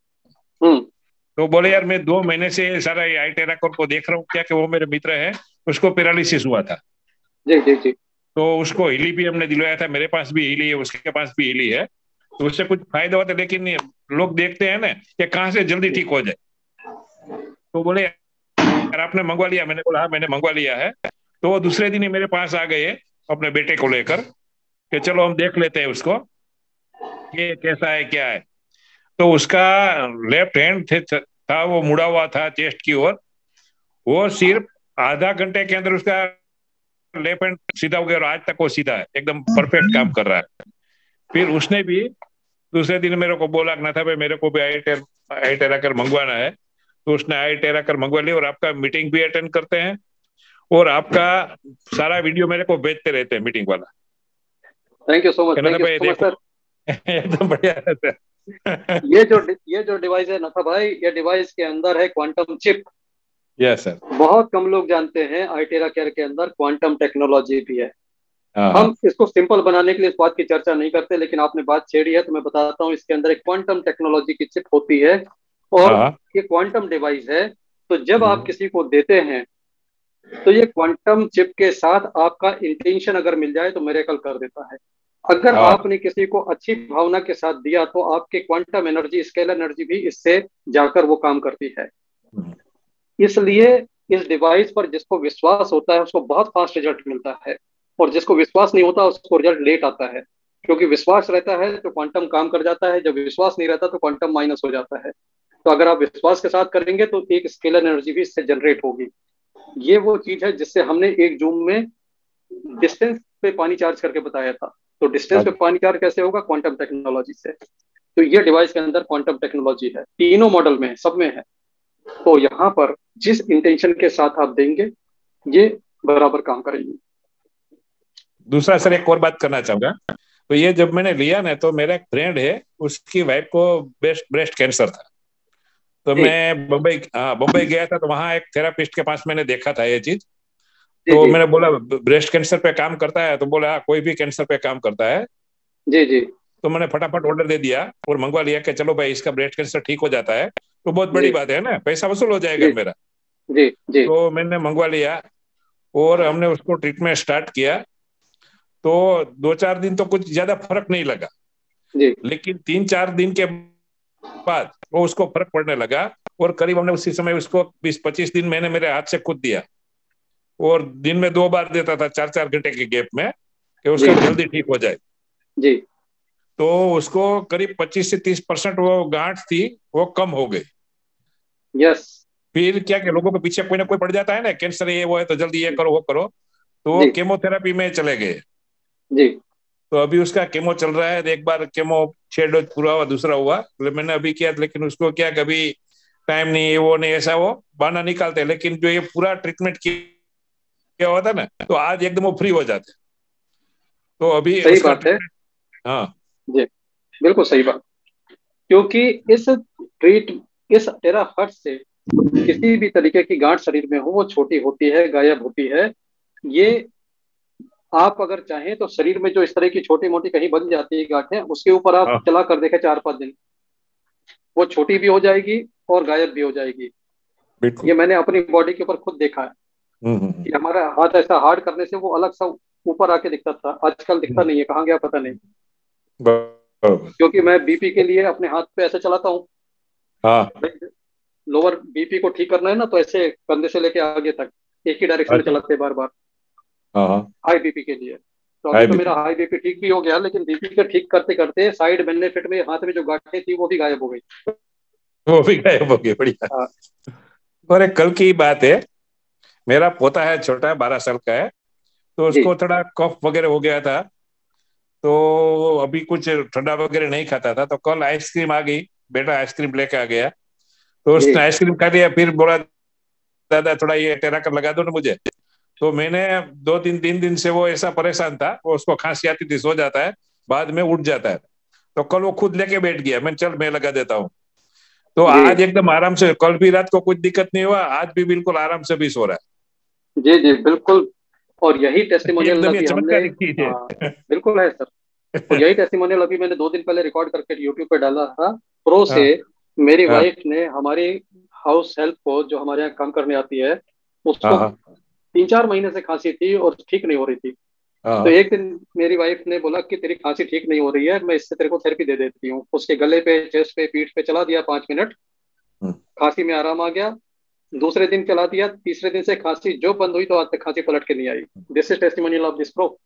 हम्म तो बोले यार मैं 2 महीने से सारा ये आई टेरा केयर को देख रहा हूँ, क्या कि वो मेरे मित्र है, उसको पैरालिसिस हुआ था। जी जी जी तो उसको हिली भी हमने दिलवाया था, मेरे पास भी हिली है, उसके पास भी हिली है, तो उससे कुछ फायदा होता है। लेकिन लोग देखते हैं ना कि कहाँ से जल्दी ठीक हो जाए। तो बोले यार आपने मंगवा लिया? मैंने बोला हाँ मैंने मंगवा लिया है। तो वो दूसरे दिन ही मेरे पास आ गए अपने बेटे को लेकर कि चलो हम देख लेते हैं उसको, ये कैसा है क्या है। तो उसका लेफ्ट हैंड था वो मुड़ा हुआ था चेस्ट की ओर। वो सिर्फ आधा घंटे के अंदर उसका लेफ्ट हैंड सीधा हो गया और आज तक वो सीधा है, एकदम परफेक्ट काम कर रहा है। फिर उसने भी दूसरे दिन मेरे को बोला ना था भाई मेरे को भी आई टेरा कर मंगवाना है। तो उसने आई टेरा कर मंगवा लिया और आपका मीटिंग भी अटेंड करते हैं और आपका सारा वीडियो मेरे को भेजते रहते हैं मीटिंग वाला। थैंक यू सो मच, कहना था थैंक यू भाई सो मच देखो सर। एकदम बढ़िया रहता है। ये जो डिवाइस है नथा भाई, ये डिवाइस के अंदर है क्वांटम चिप। Yes sir. बहुत कम लोग जानते हैं आईटेरा केयर के अंदर क्वांटम टेक्नोलॉजी भी है। हाँ हाँ हम इसको सिंपल बनाने के लिए इस बात की चर्चा नहीं करते, लेकिन आपने बात छेड़ी है तो मैं बताता हूँ। इसके अंदर एक क्वांटम टेक्नोलॉजी की चिप होती है और हाँ। ये क्वांटम डिवाइस है। तो जब आप हम्म, किसी को देते हैं तो ये क्वांटम चिप के साथ आपका इंटेंशन अगर मिल जाए तो मिरेकल कर देता है। अगर हाँ आपने किसी को अच्छी भावना के साथ दिया तो आपके क्वांटम एनर्जी, स्केलर एनर्जी भी इससे जाकर वो काम करती है। हम्म, इसलिए इस डिवाइस पर जिसको विश्वास होता है उसको बहुत फास्ट रिजल्ट मिलता है, और जिसको विश्वास नहीं होता उसको रिजल्ट लेट आता है। क्योंकि विश्वास रहता है तो क्वांटम काम कर जाता है, जब विश्वास नहीं रहता तो क्वांटम माइनस हो जाता है। तो अगर आप विश्वास के साथ करेंगे तो एक स्केलर एनर्जी भी इससे जनरेट होगी। ये वो चीज है जिससे हमने एक जूम में डिस्टेंस पे पानी चार्ज करके बताया था। तो डिस्टेंस पे अच्छा। पानी चार्ज कैसे होगा? क्वांटम टेक्नोलॉजी से। तो ये डिवाइस के अंदर क्वांटम टेक्नोलॉजी है, तीनों मॉडल में है, सब में है। तो यहाँ पर जिस इंटेंशन के साथ आप देंगे ये बराबर काम करेंगे। दूसरा सर एक और बात करना चाहूंगा। तो ये जब मैंने लिया ना तो मेरा एक फ्रेंड है, उसकी वाइफ को ब्रेस्ट कैंसर था। तो जी मैं बम्बई, हाँ बम्बई गया था, तो वहाँ एक थेरापिस्ट के पास मैंने देखा था ये चीज। जी तो जी मैंने बोला ब्रेस्ट कैंसर पे काम करता है? तो बोला हाँ कोई भी कैंसर पे काम करता है। जी जी तो मैंने फटाफट ऑर्डर दे दिया और मंगवा लिया कि चलो भाई इसका ब्रेस्ट कैंसर ठीक हो जाता है तो बहुत बड़ी जी बात है ना, पैसा वसूल हो जाएगा जी मेरा। जी जी तो मैंने मंगवा लिया और हमने उसको ट्रीटमेंट स्टार्ट किया। तो 2-4 दिन तो कुछ ज्यादा फर्क नहीं लगा, जी लेकिन 3-4 दिन के बाद वो उसको फर्क पड़ने लगा। और करीब हमने उसी समय उसको 20-25 दिन मैंने मेरे हाथ से खुद दिया, और दिन में 2 बार देता था 4-4 घंटे के गैप में, कि जी उसका जल्दी ठीक हो जाए। जी तो उसको करीब 25 से 30% वो गांठ थी वो कम हो गई। यस फिर क्या कि लोगों के पीछे कोई ना कोई पड़ जाता है ना, कैंसर ये वो है तो जल्दी ये करो वो करो, तो वो जी केमोथेरेपी में चले गए। जी तो अभी उसका केमो चल रहा है, एक बार केमो 6 डोज पूरा हुआ, दूसरा हुआ तो मैंने अभी किया, लेकिन उसको क्या कभी टाइम नहीं है वो नहीं, ऐसा वो बहाना निकालते हैं। लेकिन जो ये पूरा ट्रीटमेंट किया हुआ था ना, तो आज एकदम वो फ्री हो जाते। तो अभी सही उसका बात है। ट्रीटमेंट। हाँ जी बिल्कुल सही बात। क्योंकि इस टेरा हर्ट से किसी भी तरीके की गांठ शरीर में हो वो छोटी होती है, गायब होती है। ये आप अगर चाहें तो शरीर में जो इस तरह की छोटी मोटी कहीं बन जाती है गांठें, उसके ऊपर आप हाँ चला कर देखें 4-5 दिन, वो छोटी भी हो जाएगी और गायब भी हो जाएगी। बिल्कुल। ये मैंने अपनी बॉडी के ऊपर खुद देखा है हम्म। कि हमारा हाथ ऐसा हार्ड करने से वो अलग सा ऊपर आके दिखता था, आजकल दिखता हम्म, नहीं है, कहाँ गया पता नहीं। बराबर। क्योंकि मैं बीपी के लिए अपने हाथ पे ऐसे चलाता हूँ। हाँ। लोअर बीपी को ठीक करना है ना, तो ऐसे कंधे से लेके आगे तक एक ही डायरेक्शन में अच्छा। चलाते हैं बार बार, हाँ हाँ। हाई बीपी के लिए। तो अभी हाई तो बीपी। मेरा हाई बीपी ठीक भी हो गया, लेकिन बीपी का ठीक करते करते साइड बेनिफिट में हाथ में जो गांठें थी वो भी गायब हो गई। वो भी गायब हो गए, बढ़िया। हाँ और एक कल की बात है, मेरा पोता है छोटा, 12 साल का है, तो जी उसको थोड़ा कफ वगैरह हो गया था। तो अभी कुछ ठंडा वगैरह नहीं खाता था, तो कल आइसक्रीम आ गई, बेटा आइसक्रीम लेके आ गया। तो जी उसने आइसक्रीम खा लिया, फिर बोला दादा थोड़ा ये टेरा कर लगा दो ना मुझे। तो मैंने 2 3 दिन से वो ऐसा परेशान था, वो उसको खांसी आती थी, सो जाता है, बाद में उठ जाता है। तो कल वो खुद लेके बैठ गया, मैं चल मैं लगा देता हूँ। तो जी आज एकदम आराम से, कल भी रात को कुछ दिक्कत नहीं हुआ, आज भी बिल्कुल आराम से भी सो रहा जी जी बिल्कुल। और यही है। टेस्टिमोनियल एकदम ये अभी हमने, चमत्कारिक चीज हाँ है। बिल्कुल है सर। और यही टेस्टिमोनियल अभी मैंने 2 दिन पहले रिकॉर्ड करके यूट्यूब पे डाला था, प्रो से। हाँ मेरी हाँ वाइफ ने हमारी हाउस हेल्प को, जो हमारे यहाँ काम करने आती है, हाँ उसको हाँ 3 4 महीने से खांसी थी और ठीक नहीं हो रही थी। तो हाँ। एक दिन मेरी वाइफ ने बोला कि तेरी खांसी ठीक नहीं हो रही है, मैं इससे तेरे को थेरेपी दे देती हूँ। उसके गले पे, चेस्ट पे, पीठ पे चला दिया 5 मिनट, हम्म। खांसी में आराम आ गया। दूसरे दिन चला दिया, तीसरे दिन से खांसी जो बंद हुई तो आज तक खांसी पलट के नहीं आई। This is testimonial of this pro.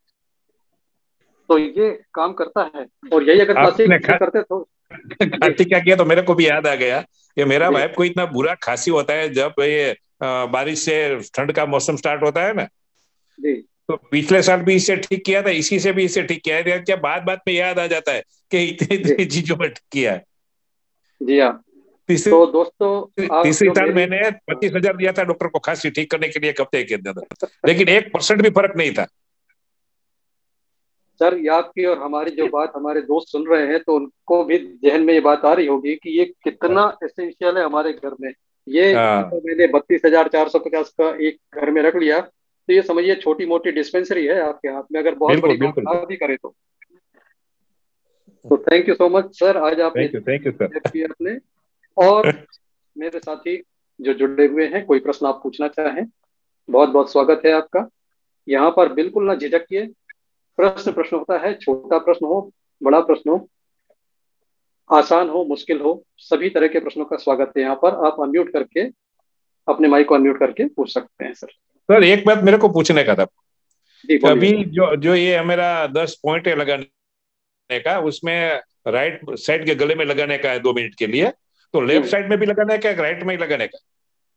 तो ये काम करता है। और यही अगर आपने क्लासिक से करते तो। जी खांसी क्या किया तो मेरे को भी याद आ गया कि मेरा जी वाइफ को इतना बुरा खांसी होता है जब ये बारिश से ठंड का मौसम स्टार्ट होता है ना। जी तो पिछले साल भी इससे ठीक किया था, इसी से भी इससे ठीक किया है, क्या बात बात में याद आ जाता है कि इतनी जी इतनी चीजों में ठीक किया है। जी हाँ। तीसरी तो दोस्तों, आप तीसरी जो साल मेरी, मैंने हाँ, 25,000 दिया था डॉक्टर को खांसी ठीक करने के लिए, एक हफ्ते के अंदर, लेकिन 1% भी फर्क नहीं था। सर ये आपकी और हमारी जो बात हमारे दोस्त सुन रहे हैं तो उनको भी जहन में ये बात आ रही होगी कि ये कितना एसेंशियल है हमारे घर में। ये हाँ अगर मैंने 32,450 का एक घर में रख लिया तो ये समझिए छोटी मोटी डिस्पेंसरी है आपके हाथ में, अगर बहुत बड़ी बिल्कुल बात बिल्कुल। ना भी करे तो thank you so much sir, आज आपने थैंक यू सर। शेयर किया अपने। और मेरे साथी जो जुड़े हुए हैं, कोई प्रश्न आप पूछना चाहें, बहुत बहुत स्वागत है आपका। यहाँ पर बिल्कुल ना झिझकिए। प्रश्न प्रश्न होता है, छोटा प्रश्न हो, बड़ा प्रश्न हो, आसान हो, मुश्किल हो, सभी तरह के प्रश्नों का स्वागत है यहाँ पर। आप अनम्यूट करके, अपने माइक को अनम्यूट करके पूछ सकते हैं सर। सर एक बात मेरे को पूछने का था, जी बोलिए अभी सर। जो जो ये मेरा 10 पॉइंट है लगाने का, उसमें राइट साइड के गले में लगाने का है 2 मिनट के लिए, तो लेफ्ट हम्म, साइड में भी लगाने का है, राइट में ही लगाने का?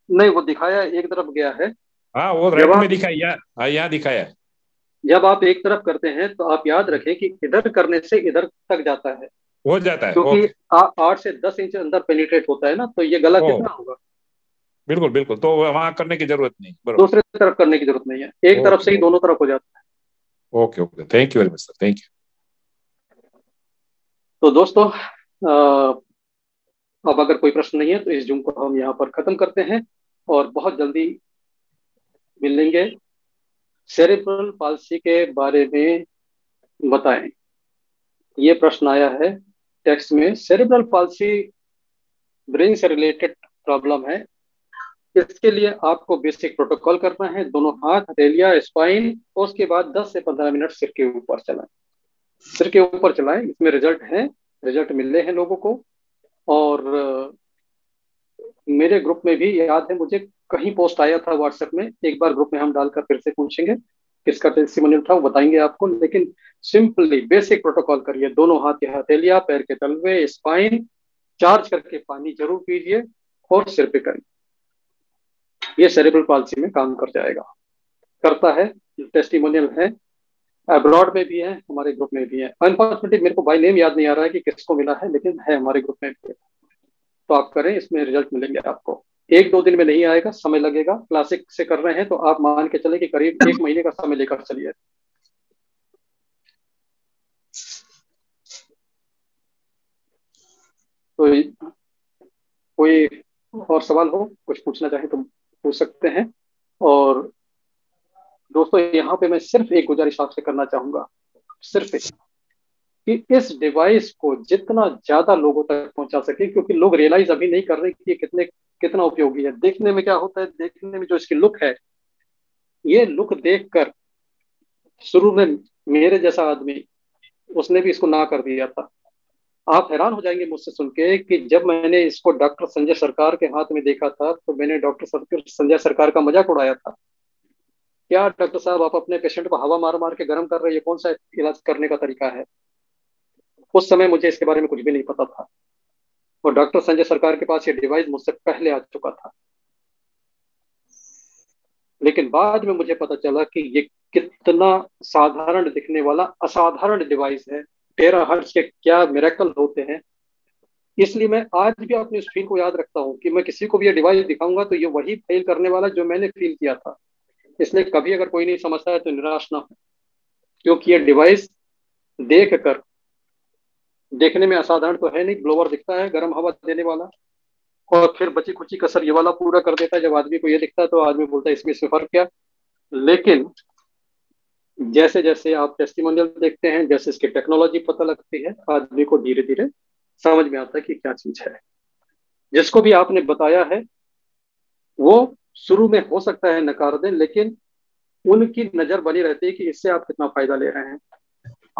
नहीं वो दिखाया एक तरफ गया है। हाँ वो जब राइट में आप दिखा, यहाँ हाँ यहाँ दिखाया है। जब आप एक तरफ करते हैं तो आप याद रखें कि इधर करने से इधर तक जाता है, हो जाता है, क्योंकि ओके। 8 से 10 इंच अंदर पेनिट्रेट होता है ना, तो ये गला ओ कितना होगा। बिल्कुल बिल्कुल, तो वहां करने की जरूरत नहीं, बरोबर। दूसरे तरफ करने की जरूरत नहीं है, एक तरफ ओके से ही दोनों तरफ हो जाता है। Okay okay, thank you very much sir, thank तो दोस्तों, अब अगर कोई प्रश्न नहीं है तो इस जूम को हम यहाँ पर खत्म करते हैं और बहुत जल्दी मिलेंगे। सेरेब्रल पाल्सी के बारे में बताएं, ये प्रश्न आया है टेक्स्ट में। सेरेब्रल पाल्सी ब्रेन से रिलेटेड प्रॉब्लम है। इसके लिए आपको बेसिक प्रोटोकॉल करना है, दोनों हाथ हथेलियां स्पाइन, और उसके बाद 10 से 15 मिनट सिर के ऊपर चलाएं। सिर के ऊपर चलाएं, इसमें रिजल्ट है, रिजल्ट मिले हैं लोगों को। और मेरे ग्रुप में भी याद है मुझे, कहीं पोस्ट आया था व्हाट्सएप में, एक बार ग्रुप में हम डालकर फिर से पूछेंगे किसका टेस्टिमोनियल था, वो बताएंगे आपको। लेकिन सिंपली बेसिक प्रोटोकॉल करिए, दोनों हाथ की हथेलियां, पैर के तलवे, स्पाइन, चार्ज करके पानी जरूर पीजिए और सिर पे करिए। ये सेरेब्रल पाल्सी में काम कर जाएगा, करता है, टेस्टिमोनियल है। अब्रॉड में भी है, हमारे ग्रुप में भी है। अनफॉर्चुनेटली मेरे को बाय नेम याद नहीं आ रहा है कि किसको मिला है, लेकिन है हमारे ग्रुप में भी है। तो आप करें, इसमें रिजल्ट मिलेंगे आपको। 1 2 दिन में नहीं आएगा, समय लगेगा। क्लासिक से कर रहे हैं तो आप मान के चले कि करीब 1 महीने का समय लेकर चलिए। तो कोई और सवाल हो, कुछ पूछना चाहे तो पूछ सकते हैं। और दोस्तों यहाँ पे मैं सिर्फ एक गुजारिश आपसे करना चाहूंगा, सिर्फ एक, कि इस डिवाइस को जितना ज्यादा लोगों तक पहुंचा सके, क्योंकि लोग रियलाइज अभी नहीं कर रहे कि ये कितना उपयोगी है। देखने में क्या होता है, देखने में जो इसकी लुक है, ये लुक देखकर शुरू में मेरे जैसा आदमी, उसने भी इसको ना कर दिया था। आप हैरान हो जाएंगे मुझसे सुन के कि जब मैंने इसको डॉक्टर संजय सरकार के हाथ में देखा था तो मैंने डॉक्टर संजय सरकार का मजाक उड़ाया था। क्या डॉक्टर साहब, आप अपने पेशेंट को हवा मार मार के गर्म कर रहे हैं, ये कौन सा इलाज करने का तरीका है। उस समय मुझे इसके बारे में कुछ भी नहीं पता था। और डॉक्टर संजय सरकार के पास ये डिवाइस मुझसे पहले आ चुका था, लेकिन बाद में मुझे पता चला कि ये कितना साधारण दिखने वाला असाधारण डिवाइस है, टेराहर्ट्ज के क्या मिरेकल होते हैं। इसलिए मैं आज भी अपनी उस फील को याद रखता हूँ कि मैं किसी को भी ये डिवाइस दिखाऊंगा तो ये वही फील करने वाला जो मैंने फील किया था। इसलिए कभी अगर कोई नहीं समझता है तो निराश ना हो, क्योंकि ये डिवाइस देख कर, देखने में असाधारण तो है नहीं, ब्लोवर दिखता है गर्म हवा देने वाला, और फिर बची खुची कसर ये वाला पूरा कर देता है। जब आदमी को ये दिखता है तो आदमी बोलता है इसमें फर्क क्या। लेकिन जैसे जैसे आप टेस्टिमोनियल देखते हैं, जैसे इसकी टेक्नोलॉजी पता लगती है, आदमी को धीरे धीरे समझ में आता है कि क्या चीज है। जिसको भी आपने बताया है वो शुरू में हो सकता है नकार दें, लेकिन उनकी नजर बनी रहती है कि इससे आप कितना फायदा ले रहे हैं।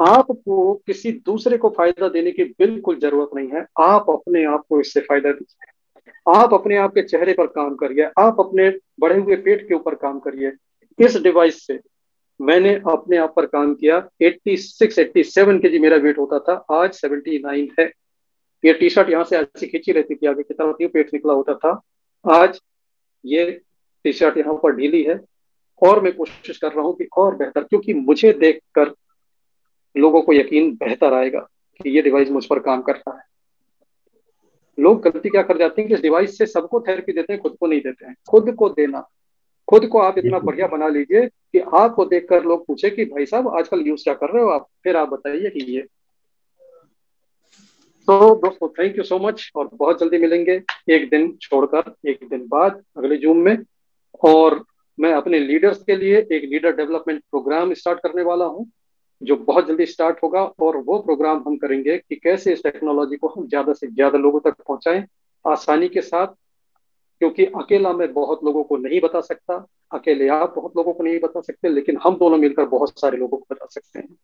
आपको किसी दूसरे को फायदा देने की बिल्कुल जरूरत नहीं है, आप अपने आप को इससे फायदा दीजिए। आप अपने आप के चेहरे पर काम करिए, आप अपने बढ़े हुए पेट के ऊपर काम करिए। इस डिवाइस से मैंने अपने आप पर काम किया। 86-87 केजी मेरा वेट होता था, आज 79 है। ये टी शर्ट यहाँ से ऐसी खींची रहती थी आगे की तरफ, यूं पेट निकला होता था। आज ये टी शर्ट यहाँ पर ढीली है, और मैं कोशिश कर रहा हूँ कि और बेहतर, क्योंकि मुझे देखकर लोगों को यकीन बेहतर आएगा कि ये डिवाइस मुझ पर काम कर रहा है। लोग गलती क्या कर जाते हैं कि इस डिवाइस से सबको थेरेपी देते हैं, खुद को नहीं देते हैं। खुद को देना, खुद को आप इतना बढ़िया बना लीजिए कि आपको देखकर लोग पूछे कि भाई साहब आजकल यूज क्या कर रहे हो आप, फिर आप बताइए कि ये। तो दोस्तों थैंक यू सो मच, और बहुत जल्दी मिलेंगे, एक दिन छोड़कर एक दिन बाद अगले जूम में। और मैं अपने लीडर्स के लिए एक लीडर डेवलपमेंट प्रोग्राम स्टार्ट करने वाला हूं, जो बहुत जल्दी स्टार्ट होगा। और वो प्रोग्राम हम करेंगे कि कैसे इस टेक्नोलॉजी को हम ज्यादा से ज्यादा लोगों तक पहुंचाएं आसानी के साथ, क्योंकि अकेला मैं बहुत लोगों को नहीं बता सकता, अकेले आप बहुत लोगों को नहीं बता सकते, लेकिन हम दोनों मिलकर बहुत सारे लोगों को बता सकते हैं।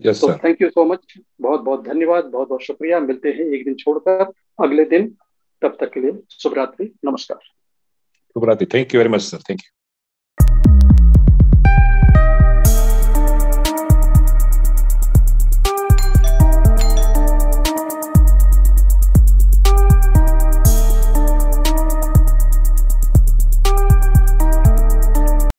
यस तो sir, thank you so much, बहुत बहुत धन्यवाद, बहुत बहुत शुक्रिया। मिलते हैं एक दिन छोड़कर अगले दिन, तब तक के लिए शुभ रात्रि, नमस्कार। शुभ रात्रि। Thank you very much sir, thank you.